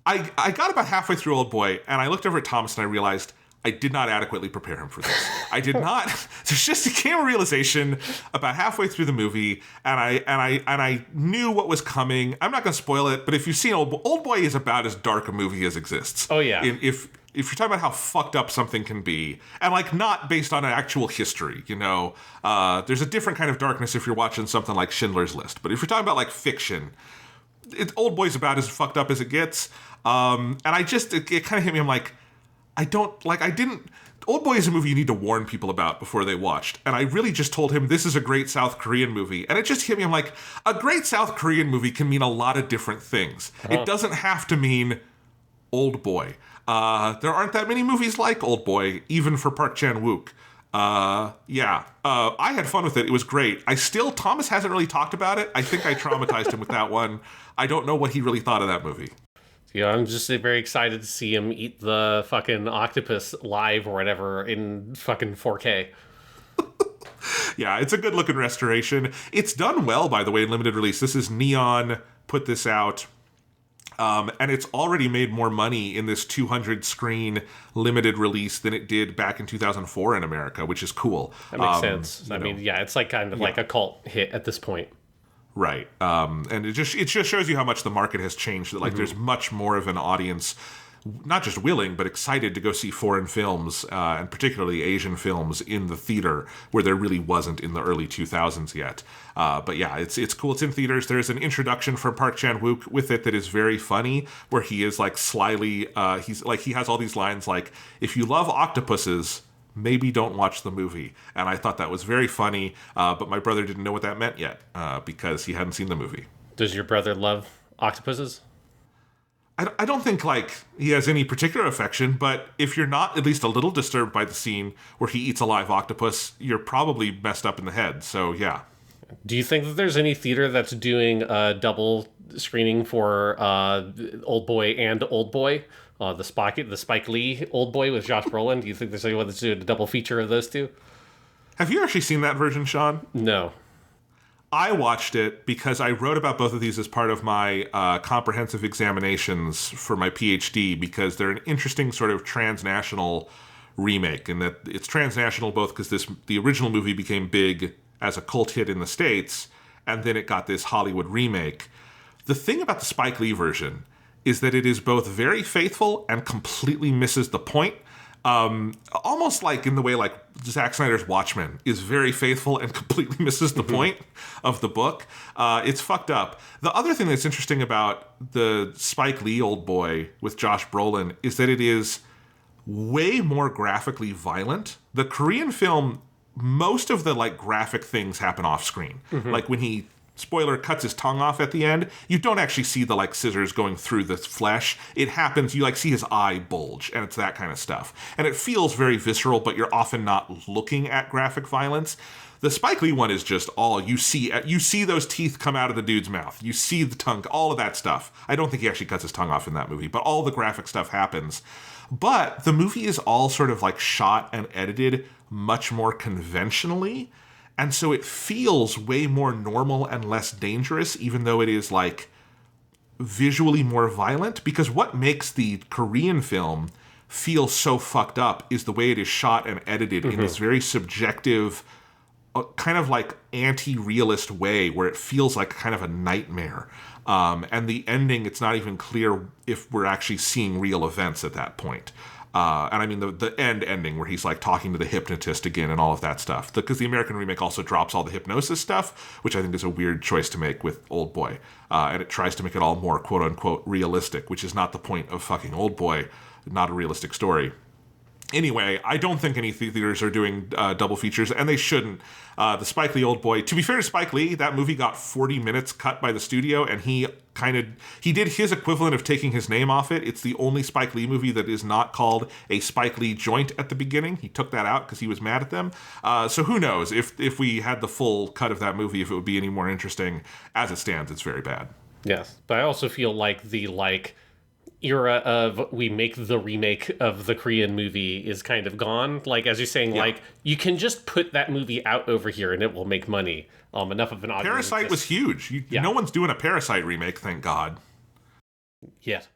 I got about halfway through Oldboy, and I looked over at Thomas and I realized I did not adequately prepare him for this. I did not. There's just came a realization about halfway through the movie, and I knew what was coming. I'm not going to spoil it, but if you've seen Oldboy is about as dark a movie as exists. Oh yeah. If you're talking about how fucked up something can be, and like not based on an actual history, there's a different kind of darkness if you're watching something like Schindler's List. But if you're talking about like fiction, Oldboy's about as fucked up as it gets. And it kind of hit me. I'm like, Oldboy is a movie you need to warn people about before they watched. And I really just told him this is a great South Korean movie. And it just hit me. I'm like, a great South Korean movie can mean a lot of different things. Uh-huh. It doesn't have to mean Oldboy. There aren't that many movies like Oldboy, even for Park Chan-wook. I had fun with it. It was great. Thomas hasn't really talked about it. I think I traumatized him with that one. I don't know what he really thought of that movie. Yeah, I'm just very excited to see him eat the fucking octopus live or whatever in fucking 4K. Yeah, it's a good looking restoration. It's done well, by the way, in limited release. This is Neon put this out. And it's already made more money in this 200 screen limited release than it did back in 2004 in America, which is cool. That makes sense. I mean, it's like kind of like a cult hit at this point. Right. And it just shows you how much the market has changed, that like there's much more of an audience not just willing, but excited to go see foreign films, and particularly Asian films, in the theater, where there really wasn't in the early 2000s yet. But yeah, it's cool. It's in theaters. There's an introduction from Park Chan-wook with it that is very funny, where he is like slyly, he has all these lines like, if you love octopuses, maybe don't watch the movie. And I thought that was very funny, but my brother didn't know what that meant yet, because he hadn't seen the movie. Does your brother love octopuses? I don't think, like, he has any particular affection, but if you're not at least a little disturbed by the scene where he eats a live octopus, you're probably messed up in the head. So, yeah. Do you think that there's any theater that's doing a double screening for Oldboy and Oldboy? The Spike Lee Oldboy with Josh Brolin? Do you think there's anyone that's doing a double feature of those two? Have you actually seen that version, Sean? No. I watched it because I wrote about both of these as part of my comprehensive examinations for my PhD, because they're an interesting sort of transnational remake, and that it's transnational both because the original movie became big as a cult hit in the States, and then it got this Hollywood remake. The thing about the Spike Lee version is that it is both very faithful and completely misses the point. Almost like in the way like Zack Snyder's Watchmen is very faithful and completely misses the point of the book. It's fucked up. The other thing that's interesting about the Spike Lee Oldboy with Josh Brolin is that it is way more graphically violent. The Korean film, most of the like graphic things happen off screen. Like when he, spoiler, cuts his tongue off at the end, you don't actually see the like scissors going through the flesh. It happens, you like see his eye bulge, and it's that kind of stuff. And it feels very visceral, but you're often not looking at graphic violence. The Spike Lee one is just all you see. You see those teeth come out of the dude's mouth. You see the tongue, all of that stuff. I don't think he actually cuts his tongue off in that movie, but all the graphic stuff happens. But the movie is all sort of like shot and edited much more conventionally. And so it feels way more normal and less dangerous, even though it is like visually more violent. Because what makes the Korean film feel so fucked up is the way it is shot and edited in this very subjective, kind of like anti-realist way, where it feels like kind of a nightmare. And the ending, it's not even clear if we're actually seeing real events at that point. And I mean the ending where he's like talking to the hypnotist again and all of that stuff. Because the American remake also drops all the hypnosis stuff, which I think is a weird choice to make with Oldboy. And it tries to make it all more quote unquote realistic, which is not the point of fucking Oldboy, not a realistic story. Anyway, I don't think any theaters are doing double features, and they shouldn't. The Spike Lee Oldboy, to be fair to Spike Lee, that movie got 40 minutes cut by the studio, and he did his equivalent of taking his name off it. It's the only Spike Lee movie that is not called a Spike Lee joint at the beginning. He took that out because he was mad at them. So who knows if we had the full cut of that movie, if it would be any more interesting. As it stands, it's very bad. Yes, but I also feel like the era of we make the remake of the Korean movie is kind of gone. Like, as you're saying, like, you can just put that movie out over here and it will make money. Enough of an audience. Parasite was huge. No one's doing a Parasite remake, thank God. Yet.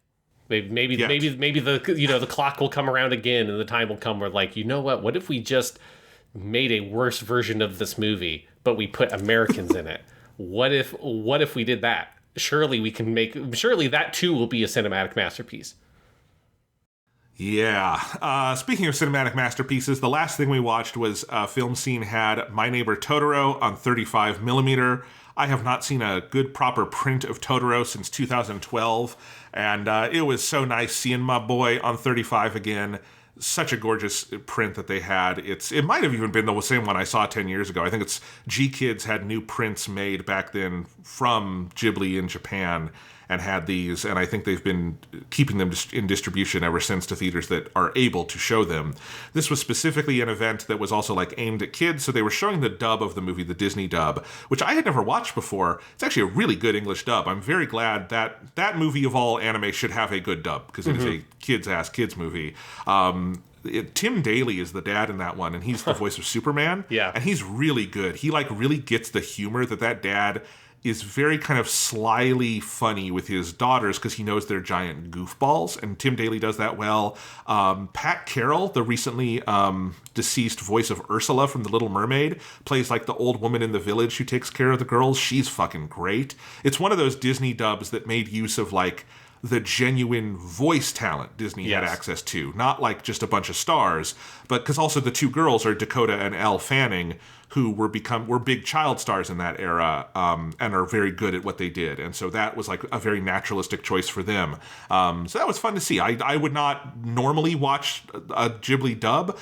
Maybe the clock will come around again, and the time will come where, like, you know what if we just made a worse version of this movie, but we put Americans in it? What if we did that? Surely that too will be a cinematic masterpiece. Yeah. Speaking of cinematic masterpieces, the last thing we watched was Film Scene had My Neighbor Totoro on 35 millimeter. I have not seen a good proper print of Totoro since 2012, and it was so nice seeing my boy on 35 again. Such a gorgeous print that they had. It might have even been the same one I saw 10 years ago. I think it's G-Kids had new prints made back then from Ghibli in Japan and had these, and I think they've been keeping them in distribution ever since to theaters that are able to show them. This was specifically an event that was also like aimed at kids, so they were showing the dub of the movie, the Disney dub, which I had never watched before. It's actually a really good English dub. I'm very glad that that movie of all anime should have a good dub, because it is a kids movie. Tim Daly is the dad in that one, and he's the voice of Superman. Yeah. And he's really good. He like really gets the humor that dad is very kind of slyly funny with his daughters because he knows they're giant goofballs, and Tim Daly does that well. Pat Carroll, the recently deceased voice of Ursula from The Little Mermaid, plays like the old woman in the village who takes care of the girls. She's fucking great. It's one of those Disney dubs that made use of like the genuine voice talent Disney had access to, not like just a bunch of stars, but because also the two girls are Dakota and Elle Fanning, who were big child stars in that era, and are very good at what they did, and so that was like a very naturalistic choice for them. So that was fun to see. I would not normally watch a Ghibli dub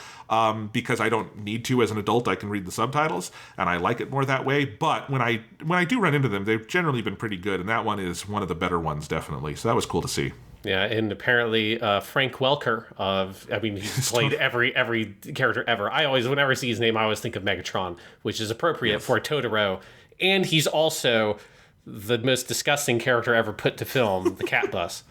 because I don't need to as an adult. I can read the subtitles, and I like it more that way. But when I do run into them, they've generally been pretty good, and that one is one of the better ones, definitely. So that was cool to see. Yeah, and apparently Frank Welker he's played every character ever. Whenever I see his name, I always think of Megatron, which is appropriate for Totoro. And he's also the most disgusting character ever put to film, the cat bus.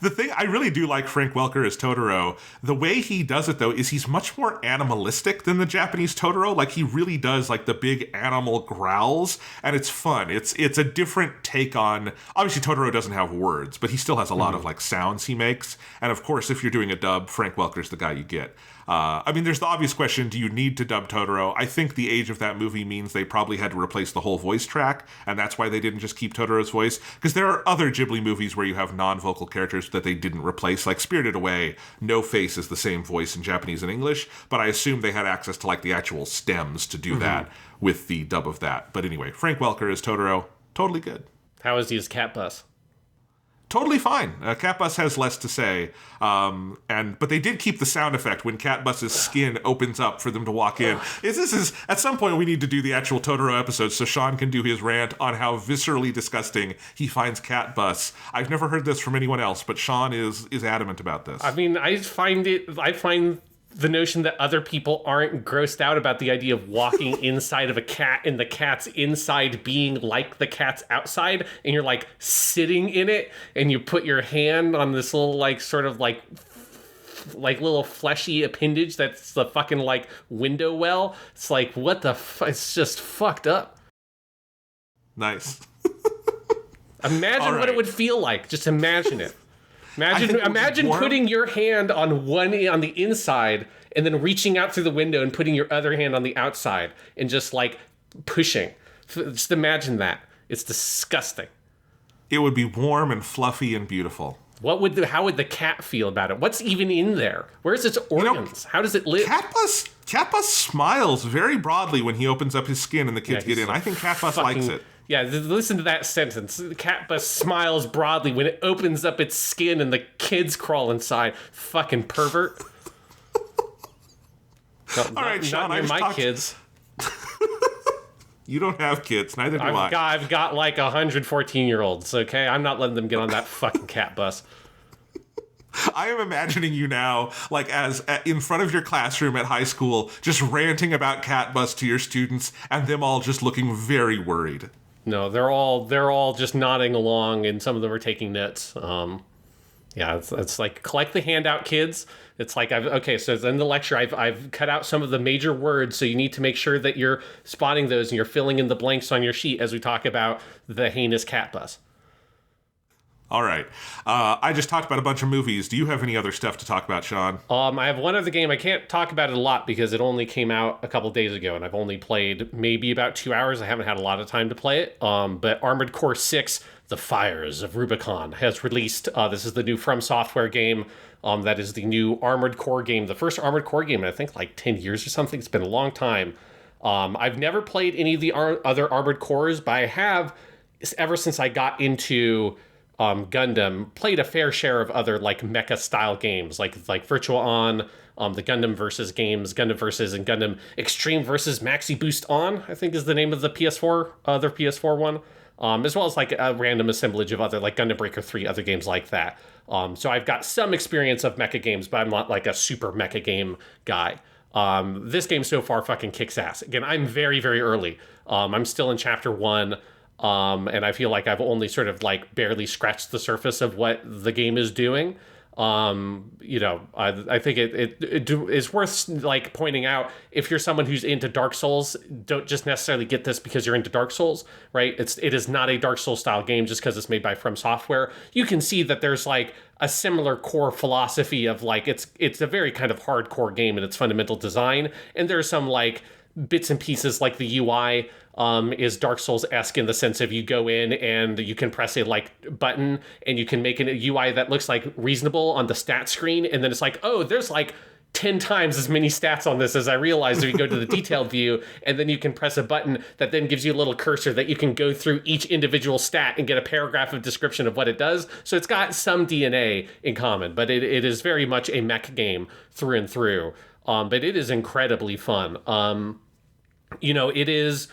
The thing, I really do like Frank Welker as Totoro. The way he does it, though, is he's much more animalistic than the Japanese Totoro. Like, he really does, like, the big animal growls, and it's fun. It's a different take on... Obviously, Totoro doesn't have words, but he still has a lot of, like, sounds he makes. And, of course, if you're doing a dub, Frank Welker's the guy you get. There's the obvious question, do you need to dub Totoro? I think the age of that movie means they probably had to replace the whole voice track, and that's why they didn't just keep Totoro's voice. Because there are other Ghibli movies where you have non-vocal characters that they didn't replace, like Spirited Away. No Face is the same voice in Japanese and English, but I assume they had access to like the actual stems to do that with the dub of that. But anyway, Frank Welker as Totoro, totally good. How is he as Cat Bus? Totally fine. Cat Bus has less to say, but they did keep the sound effect when Cat Bus's skin opens up for them to walk in. At some point we need to do the actual Totoro episode so Sean can do his rant on how viscerally disgusting he finds Cat Bus. I've never heard this from anyone else, but Sean is adamant about this. I find the notion that other people aren't grossed out about the idea of walking inside of a cat and the cat's inside being like the cat's outside, and you're like sitting in it and you put your hand on this little like sort of like little fleshy appendage that's the fucking like window well. It's like, what the it's just fucked up. Nice. Imagine what it would feel like. Just imagine it. Imagine putting your hand on the inside and then reaching out through the window and putting your other hand on the outside and just like pushing. Just imagine that. It's disgusting. It would be warm and fluffy and beautiful. How would the cat feel about it? What's even in there? Where's its organs? How does it live? Cat Bus smiles very broadly when he opens up his skin and the kids get in. I think Cat Bus likes it. Yeah, listen to that sentence. The cat bus smiles broadly when it opens up its skin and the kids crawl inside. Fucking pervert. All right, Sean, not my kids. You don't have kids, neither do I. I've got like 114-year-olds, okay? I'm not letting them get on that fucking cat bus. I am imagining you now, like as in front of your classroom at high school, just ranting about Cat Bus to your students, and them all just looking very worried. No, they're all just nodding along, and some of them are taking notes. It's like collect the handout, kids. It's like so in the lecture I've cut out some of the major words, so you need to make sure that you're spotting those and you're filling in the blanks on your sheet as we talk about the heinous cat bus. All right. I just talked about a bunch of movies. Do you have any other stuff to talk about, Sean? I have one other game. I can't talk about it a lot because it only came out a couple days ago, and I've only played maybe about 2 hours. I haven't had a lot of time to play it. But Armored Core 6, The Fires of Rubicon, has released. This is the new From Software game. That is the new Armored Core game. The first Armored Core game in, I think, like 10 years or something. It's been a long time. I've never played any of the other Armored Cores, but I have, ever since I got into... Gundam, played a fair share of other like mecha style games like Virtua On, the Gundam versus games, Gundam versus and Gundam Extreme versus Maxi Boost On, I think is the name of the other PS4 one, as well as like a random assemblage of other like Gundam Breaker 3, other games like that. So I've got some experience of mecha games, but I'm not like a super mecha game guy. This game so far fucking kicks ass. Again, I'm very, very early. I'm still in chapter 1. And I feel like I've only sort of like barely scratched the surface of what the game is doing. I think it is worth like pointing out, if you're someone who's into Dark Souls, don't just necessarily get this because you're into Dark Souls, right? It is not a Dark Souls style game just because it's made by From Software. You can see that there's like a similar core philosophy of like, it's a very kind of hardcore game in its fundamental design. And there's some like bits and pieces like the UI is Dark Souls-esque in the sense of you go in and you can press a like button and you can make an UI that looks like reasonable on the stat screen, and then it's like, oh, there's like 10 times as many stats on this as I realized. So you go to the detailed view, and then you can press a button that then gives you a little cursor that you can go through each individual stat and get a paragraph of description of what it does. So it's got some DNA in common, but it is very much a mech game through and through. But it is incredibly fun. It is...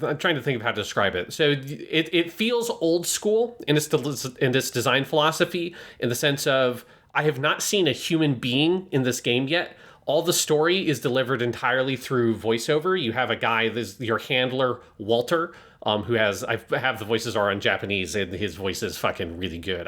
I'm trying to think of how to describe it. So it feels old school in its design philosophy, in the sense of, I have not seen a human being in this game yet. All the story is delivered entirely through voiceover. You have a guy, your handler, Walter, who I have the voices are in Japanese, and his voice is fucking really good.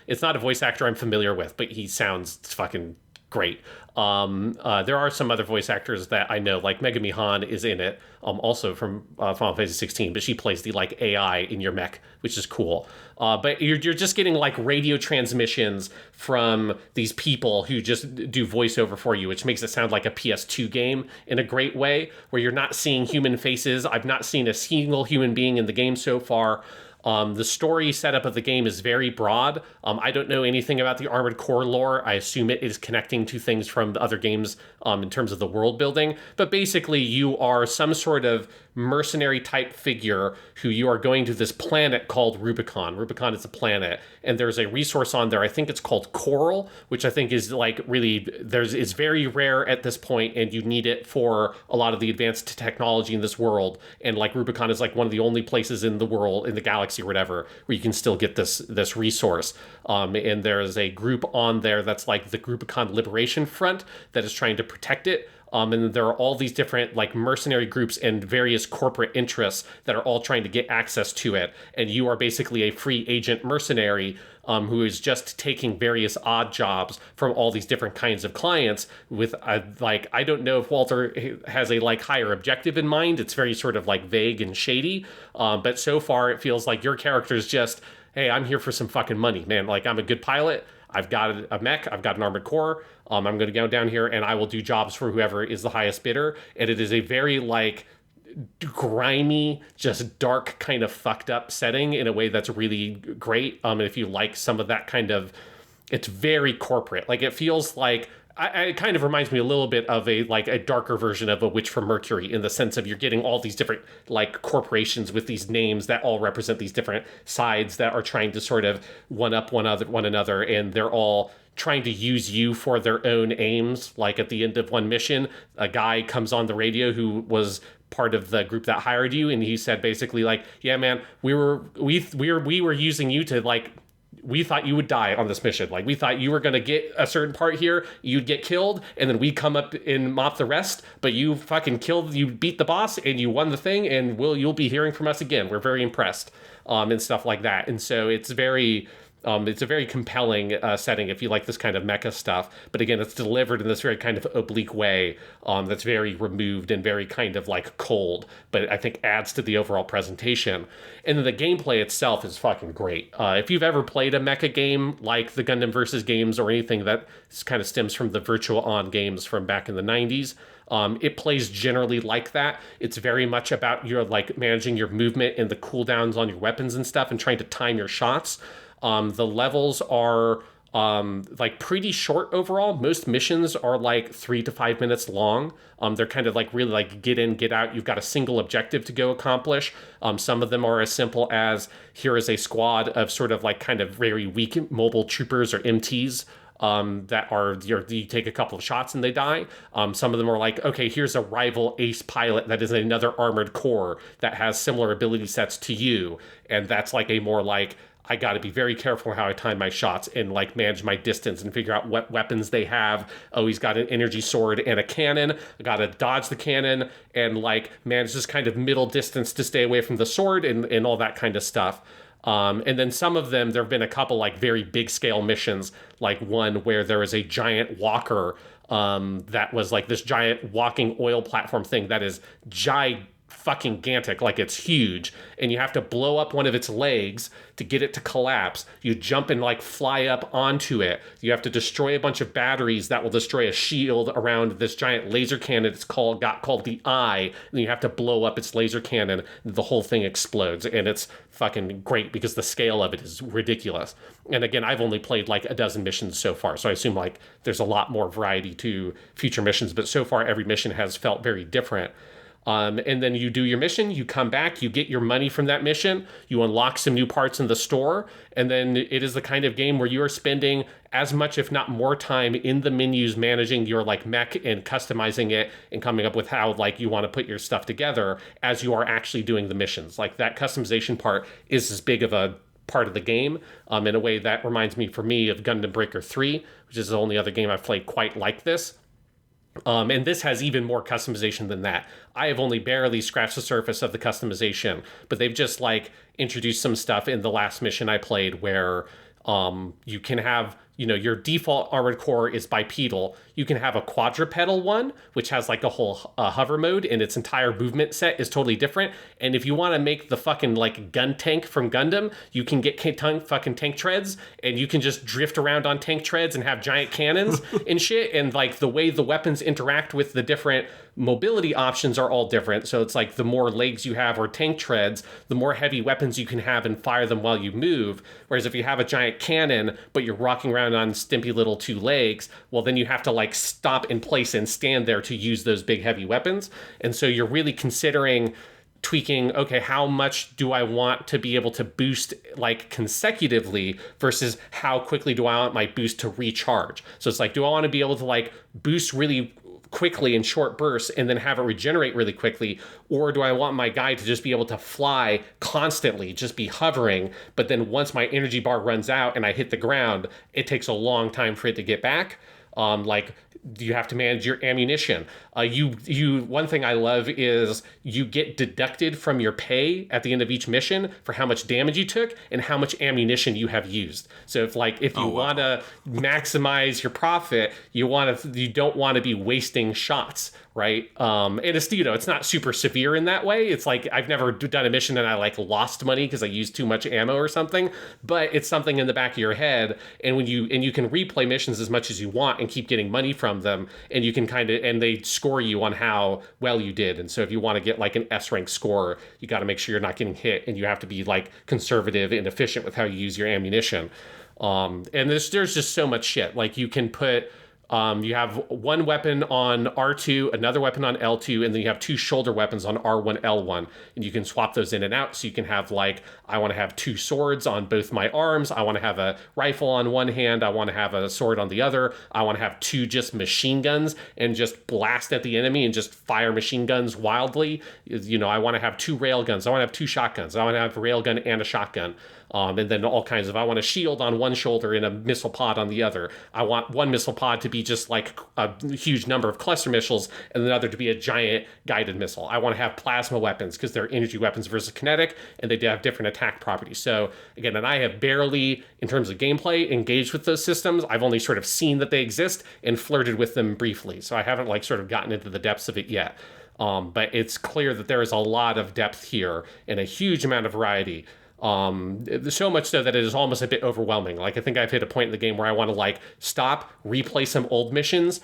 It's not a voice actor I'm familiar with, but he sounds fucking great. There are some other voice actors that I know, like Megami Han is in it, also from Final Fantasy 16, but she plays the like AI in your mech, which is cool. But you're just getting like radio transmissions from these people who just do voiceover for you, which makes it sound like a PS2 game in a great way, where you're not seeing human faces. I've not seen a single human being in the game so far. The story setup of the game is very broad. I don't know anything about the Armored Core lore. I assume it is connecting to things from the other games in terms of the world building. But basically, you are some sort of mercenary type figure who you are going to this planet called Rubicon. Rubicon is a planet, and there's a resource on there. I think it's called coral, which I think is like really it's very rare at this point, and you need it for a lot of the advanced technology in this world. And like Rubicon is like one of the only places in the world, in the galaxy or whatever, where you can still get this resource. And there's a group on there that's like the Rubicon Liberation Front that is trying to protect it. And there are all these different like mercenary groups and various corporate interests that are all trying to get access to it. And you are basically a free agent mercenary who is just taking various odd jobs from all these different kinds of clients with I don't know if Walter has a like higher objective in mind. It's very sort of like vague and shady. But so far it feels like your character is just, hey, I'm here for some fucking money, man. Like, I'm a good pilot. I've got a mech. I've got an armored core. I'm going to go down here and I will do jobs for whoever is the highest bidder. And it is a very like grimy, just dark kind of fucked up setting in a way that's really great. And if you like some of that kind of, it's very corporate. Like, it feels like, it kind of reminds me a little bit of a darker version of A Witch from Mercury, in the sense of you're getting all these different like corporations with these names that all represent these different sides that are trying to sort of one up one another, and they're all trying to use you for their own aims. Like at the end of one mission, a guy comes on the radio who was part of the group that hired you, and he said basically like, yeah, man, we were using you to like, we thought you would die on this mission. Like, we thought you were going to get a certain part here, you'd get killed, and then we come up and mop the rest, but you fucking you beat the boss, and you won the thing, and you'll be hearing from us again. We're very impressed, and stuff like that. And so it's a very compelling setting if you like this kind of mecha stuff. But again, it's delivered in this very kind of oblique way that's very removed and very kind of like cold, but I think adds to the overall presentation. And then the gameplay itself is fucking great. If you've ever played a mecha game like the Gundam Versus games or anything that kind of stems from the Virtual On games from back in the 90s, it plays generally like that. It's very much about your like managing your movement and the cooldowns on your weapons and stuff and trying to time your shots. The levels are like pretty short overall. Most missions are like 3 to 5 minutes long. They're kind of like really like get in, get out. You've got a single objective to go accomplish. Some of them are as simple as, here is a squad of sort of like kind of very weak mobile troopers or MTs that are, you take a couple of shots and they die. Some of them are like, okay, here's a rival ace pilot that is another armored core that has similar ability sets to you. And that's like a more like, I got to be very careful how I time my shots and like manage my distance and figure out what weapons they have. Oh, he's got an energy sword and a cannon. I got to dodge the cannon and like manage this kind of middle distance to stay away from the sword and all that kind of stuff. And then some of them, there have been a couple like very big scale missions, like one where there is a giant walker that was like this giant walking oil platform thing that is fucking gigantic, like it's huge, and you have to blow up one of its legs to get it to collapse. You jump and like fly up onto it. You have to destroy a bunch of batteries that will destroy a shield around this giant laser cannon. It's called the Eye, and you have to blow up its laser cannon. The whole thing explodes, and it's fucking great because the scale of it is ridiculous. And again, I've only played like a dozen missions so far, so I assume like there's a lot more variety to future missions, but so far every mission has felt very different. And then you do your mission, you come back, you get your money from that mission, you unlock some new parts in the store, and then it is the kind of game where you are spending as much, if not more time in the menus managing your like mech and customizing it and coming up with how like you want to put your stuff together as you are actually doing the missions. Like that customization part is as big of a part of the game in a way that reminds me for me of Gundam Breaker 3, which is the only other game I've played quite like this. And this has even more customization than that. I have only barely scratched the surface of the customization, but they've just like introduced some stuff in the last mission I played where you can have, your default armored core is bipedal. You can have a quadrupedal one, which has like a whole hover mode, and its entire movement set is totally different. And if you want to make the fucking like gun tank from Gundam, you can get fucking tank treads, and you can just drift around on tank treads and have giant cannons and shit. And like the way the weapons interact with the different mobility options are all different. So it's like the more legs you have or tank treads, the more heavy weapons you can have and fire them while you move. Whereas if you have a giant cannon, but you're walking around on stimpy little two legs, well, then you have to like stop in place and stand there to use those big heavy weapons. And so you're really considering tweaking, okay, how much do I want to be able to boost like consecutively versus how quickly do I want my boost to recharge? So it's like, do I want to be able to like boost really quickly in short bursts and then have it regenerate really quickly? Or do I want my guy to just be able to fly constantly, just be hovering, but then once my energy bar runs out and I hit the ground, it takes a long time for it to get back? You have to manage your ammunition. One thing I love is you get deducted from your pay at the end of each mission for how much damage you took and how much ammunition you have used. So if you want to maximize your profit, you don't want to be wasting shots, right? And it's not super severe in that way. It's like I've never done a mission and I like lost money because I used too much ammo or something, but it's something in the back of your head. And you can replay missions as much as you want and keep getting money from them, and you can and they score you on how well you did. And so if you want to get like an S rank score, you got to make sure you're not getting hit, and you have to be like conservative and efficient with how you use your ammunition. And there's just so much shit. Like you can put you have one weapon on R2, another weapon on L2, and then you have two shoulder weapons on R1, L1. And you can swap those in and out. So you can have like, I want to have two swords on both my arms. I want to have a rifle on one hand. I want to have a sword on the other. I want to have two just machine guns and just blast at the enemy and just fire machine guns wildly. I want to have two rail guns. I want to have two shotguns. I want to have a rail gun and a shotgun. And then all kinds of, I want a shield on one shoulder and a missile pod on the other. I want one missile pod to be just like a huge number of cluster missiles and another to be a giant guided missile. I want to have plasma weapons because they're energy weapons versus kinetic, and they have different attack properties. So again, and I have barely, in terms of gameplay, engaged with those systems. I've only sort of seen that they exist and flirted with them briefly. So I haven't like sort of gotten into the depths of it yet. But it's clear that there is a lot of depth here and a huge amount of variety. So much so that it is almost a bit overwhelming. Like I think I've hit a point in the game where I want to like stop, replay some old missions,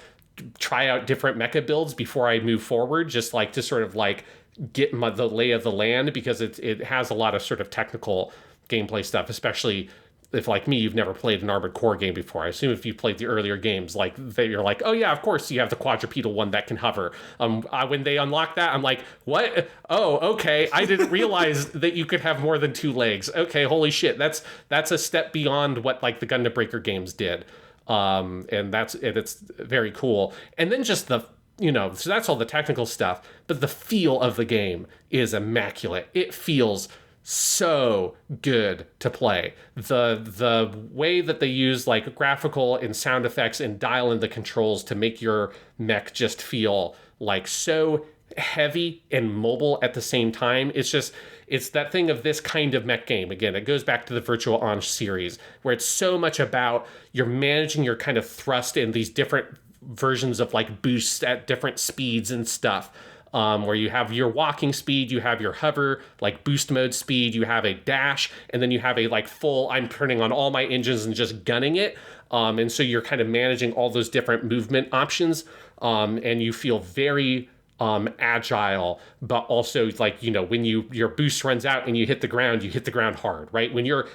try out different mecha builds before I move forward, just like to sort of like get the lay of the land, because it has a lot of sort of technical gameplay stuff, especially if, like me, you've never played an Armored Core game before. I assume if you played the earlier games, like you're like, oh yeah, of course you have the quadrupedal one that can hover. When they unlock that, I'm like, what? Oh, okay. I didn't realize that you could have more than two legs. Okay, holy shit. That's a step beyond what like the Gundam Breaker games did. And it's very cool. And then just so that's all the technical stuff, but the feel of the game is immaculate. It feels so good to play. The way that they use like graphical and sound effects and dial in the controls to make your mech just feel like so heavy and mobile at the same time. It's that thing of this kind of mech game. Again, it goes back to the Virtual Ange series, where it's so much about you're managing your kind of thrust in these different versions of like boosts at different speeds and stuff. where you have your walking speed, you have your hover, like boost mode speed, you have a dash, and then you have a like full, I'm turning on all my engines and just gunning it. And so you're kind of managing all those different movement options, and you feel very agile, but also like, when your boost runs out and you hit the ground hard, right? When you're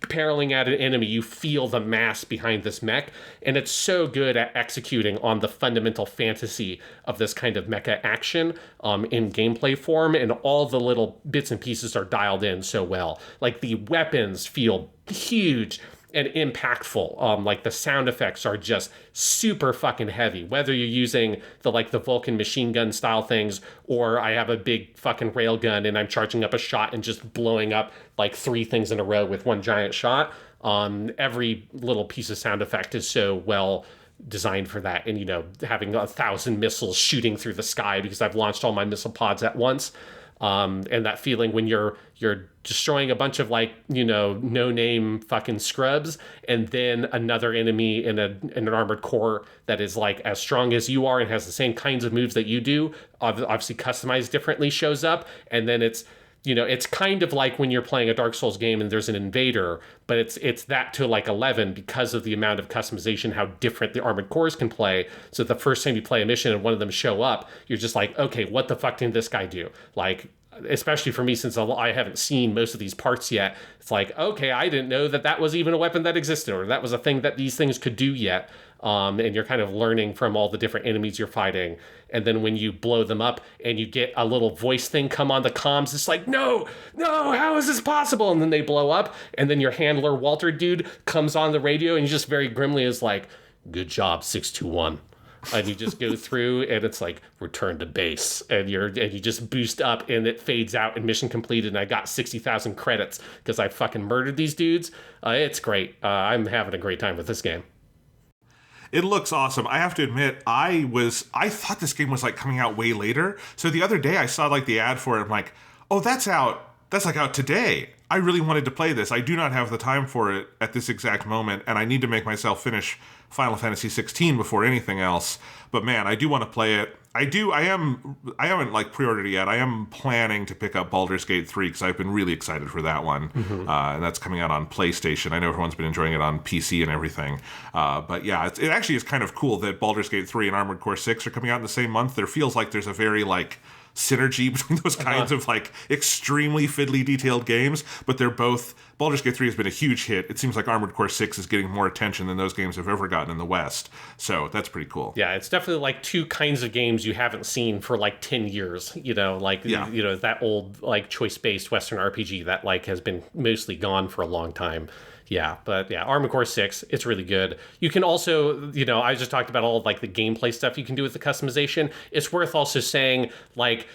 paralleling at an enemy, you feel the mass behind this mech, and it's so good at executing on the fundamental fantasy of this kind of mecha action in gameplay form, and all the little bits and pieces are dialed in so well. Like the weapons feel huge and impactful. Like the sound effects are just super fucking heavy, whether you're using the Vulcan machine gun style things, or I have a big fucking rail gun and I'm charging up a shot and just blowing up like 3 things in a row with one giant shot. Every little piece of sound effect is so well designed for that. And, having 1,000 missiles shooting through the sky because I've launched all my missile pods at once. And that feeling when you're destroying a bunch of no-name fucking scrubs, and then another enemy in an armored core that is like as strong as you are and has the same kinds of moves that you do, obviously customized differently, shows up, and then it's kind of like when you're playing a Dark Souls game and there's an invader, but it's that to like 11 because of the amount of customization, how different the armored cores can play. So the first time you play a mission and one of them show up, you're just like, okay, what the fuck did this guy do? Like, especially for me, since I haven't seen most of these parts yet, it's like, okay, I didn't know that was even a weapon that existed, or that was a thing that these things could do yet. And you're kind of learning from all the different enemies you're fighting. And then when you blow them up and you get a little voice thing come on the comms, it's like, no, how is this possible? And then they blow up, and then your handler, Walter dude, comes on the radio, and he just very grimly is like, good job, 621. And you just go through, and it's like, return to base, and you just boost up, and it fades out, and mission completed, and I got 60,000 credits because I fucking murdered these dudes. It's great. I'm having a great time with this game. It looks awesome. I have to admit, I thought this game was like coming out way later. So the other day I saw like the ad for it. I'm like, oh, that's out. That's like out today. I really wanted to play this. I do not have the time for it at this exact moment, and I need to make myself finish Final Fantasy XVI before anything else. But man, I do want to play it. I haven't like pre-ordered it yet. I am planning to pick up Baldur's Gate 3 because I've been really excited for that one. Mm-hmm. And that's coming out on PlayStation. I know everyone's been enjoying it on PC and everything. But yeah, it actually is kind of cool that Baldur's Gate 3 and Armored Core 6 are coming out in the same month. There feels like there's a very like synergy between those kinds of like extremely fiddly detailed games, but they're both. Baldur's Gate 3 has been a huge hit. It seems like Armored Core 6 is getting more attention than those games have ever gotten in the West. So that's pretty cool. Yeah, it's definitely like two kinds of games you haven't seen for like 10 years, that old like choice-based Western RPG that like has been mostly gone for a long time. Yeah, but yeah, Armored Core 6, it's really good. You can also, I just talked about all of like the gameplay stuff you can do with the customization. It's worth also saying like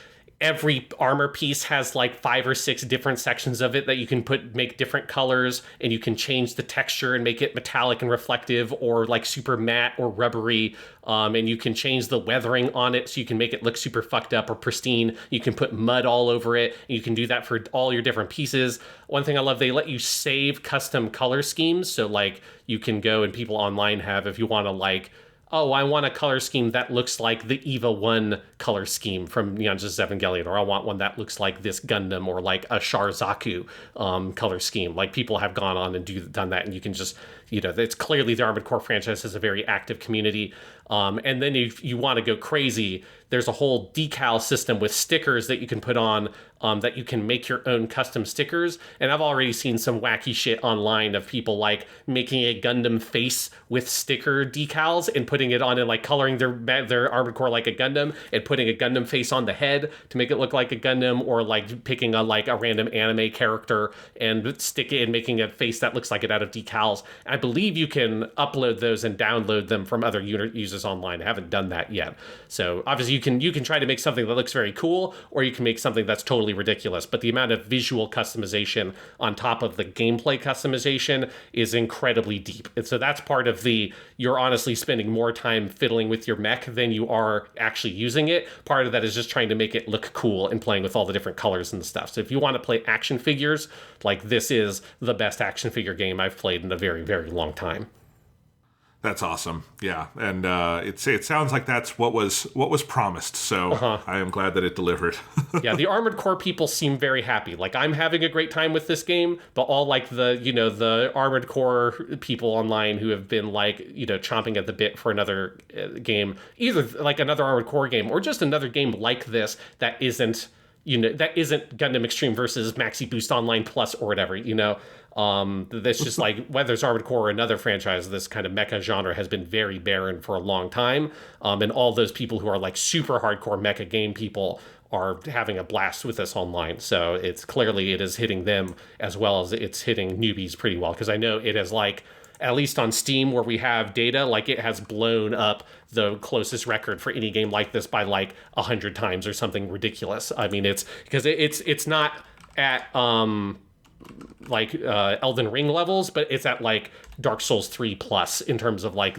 every armor piece has like 5 or 6 different sections of it that you can make different colors, and you can change the texture and make it metallic and reflective, or like super matte or rubbery. And you can change the weathering on it so you can make it look super fucked up or pristine. You can put mud all over it. And you can do that for all your different pieces. One thing I love, they let you save custom color schemes. So like you can go, and people online have, if you want to like, oh, I want a color scheme that looks like the EVA 1 color scheme from Neon Genesis Evangelion, or I want one that looks like this Gundam, or like a Sharzaku color scheme. Like people have gone on and done that, and you can just, it's clearly the Armored Core franchise has a very active community. And then if you want to go crazy, there's a whole decal system with stickers that you can put on, that you can make your own custom stickers. And I've already seen some wacky shit online of people like making a Gundam face with sticker decals and putting it on, and like coloring their Armored Core like a Gundam, and putting a Gundam face on the head to make it look like a Gundam, or like picking a random anime character and stick it and making a face that looks like it out of decals. I believe you can upload those and download them from other users online. I haven't done that yet. So obviously you can try to make something that looks very cool, or you can make something that's totally ridiculous. But the amount of visual customization on top of the gameplay customization is incredibly deep. And so that's part of you're honestly spending more time fiddling with your mech than you are actually using it. Part of that is just trying to make it look cool and playing with all the different colors and stuff. So if you want to play action figures, like this is the best action figure game I've played in a very, very long time. That's awesome. Yeah, and it sounds like that's what was promised. So I am glad that it delivered. Yeah, the Armored Core people seem very happy. Like, I'm having a great time with this game, but all like the Armored Core people online who have been like, chomping at the bit for another game, either like another Armored Core game or just another game like this that isn't Gundam Extreme versus Maxi Boost Online Plus or whatever, that's just like, whether it's Armored Core or another franchise, this kind of mecha genre has been very barren for a long time. And all those people who are like super hardcore mecha game people are having a blast with this online. So it is hitting them as well as it's hitting newbies pretty well. Because I know it is like, at least on Steam where we have data, like it has blown up the closest record for any game like this by like 100 times or something ridiculous. I mean, it's because it's not at Elden Ring levels, but it's at like Dark Souls 3 plus in terms of like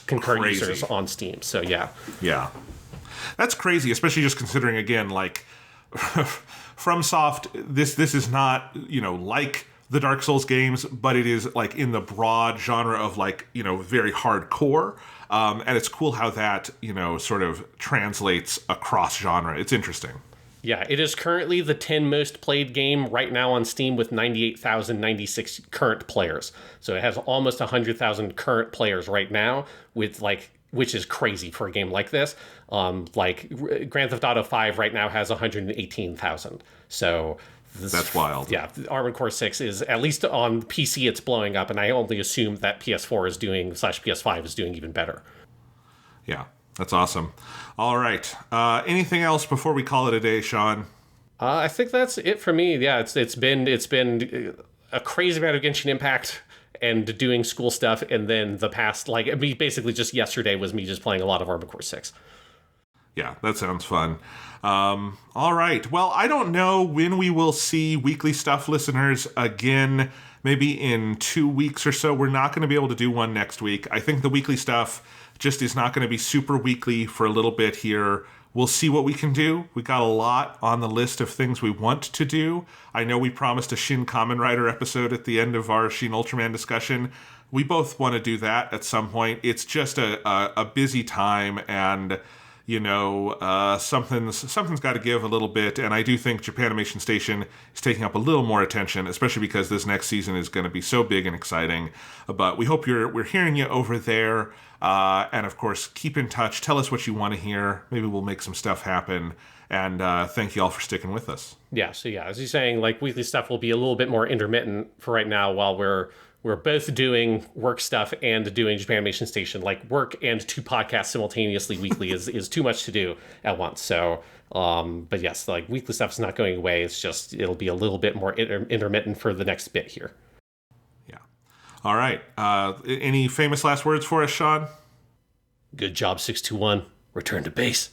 concurrent users on Steam. So yeah. That's crazy, especially just considering, again, like FromSoft, this is not, like the Dark Souls games, but it is like in the broad genre of like, very hardcore. And it's cool how that, sort of translates across genre. It's interesting. Yeah, it is currently the 10 most played game right now on Steam with 98,096 current players. So it has almost 100,000 current players right now, which is crazy for a game like this. Like Grand Theft Auto 5 right now has 118,000. So that's wild. Yeah, Armored Core 6 is, at least on PC, it's blowing up, and I only assume that PS4 is doing /PS5 is doing even better. Yeah, that's awesome. All right. Anything else before we call it a day, Sean? I think that's it for me. Yeah, it's been a crazy amount of Genshin Impact and doing school stuff, and then the past, basically just yesterday was me just playing a lot of Armored Core 6. Yeah, that sounds fun. All right. Well, I don't know when we will see Weekly Stuff listeners again. Maybe in 2 weeks or so. We're not going to be able to do one next week. I think the Weekly Stuff just is not going to be super weekly for a little bit here. We'll see what we can do. We got a lot on the list of things we want to do. I know we promised a Shin Kamen Rider episode at the end of our Shin Ultraman discussion. We both want to do that at some point. It's just a busy time, and something's got to give a little bit, and I do think Japanimation Station is taking up a little more attention, especially because this next season is going to be so big and exciting. But we hope we're hearing you over there, and of course, keep in touch. Tell us what you want to hear. Maybe we'll make some stuff happen. And thank you all for sticking with us. Yeah. So yeah, as you're saying, like Weekly Stuff will be a little bit more intermittent for right now while we're both doing work stuff and doing Japanimation Station. Like, work and 2 podcasts simultaneously weekly is too much to do at once. So, but yes, like Weekly Stuff's not going away. It's just, it'll be a little bit more intermittent for the next bit here. Yeah. All right. Any famous last words for us, Sean? Good job, 621. Return to base.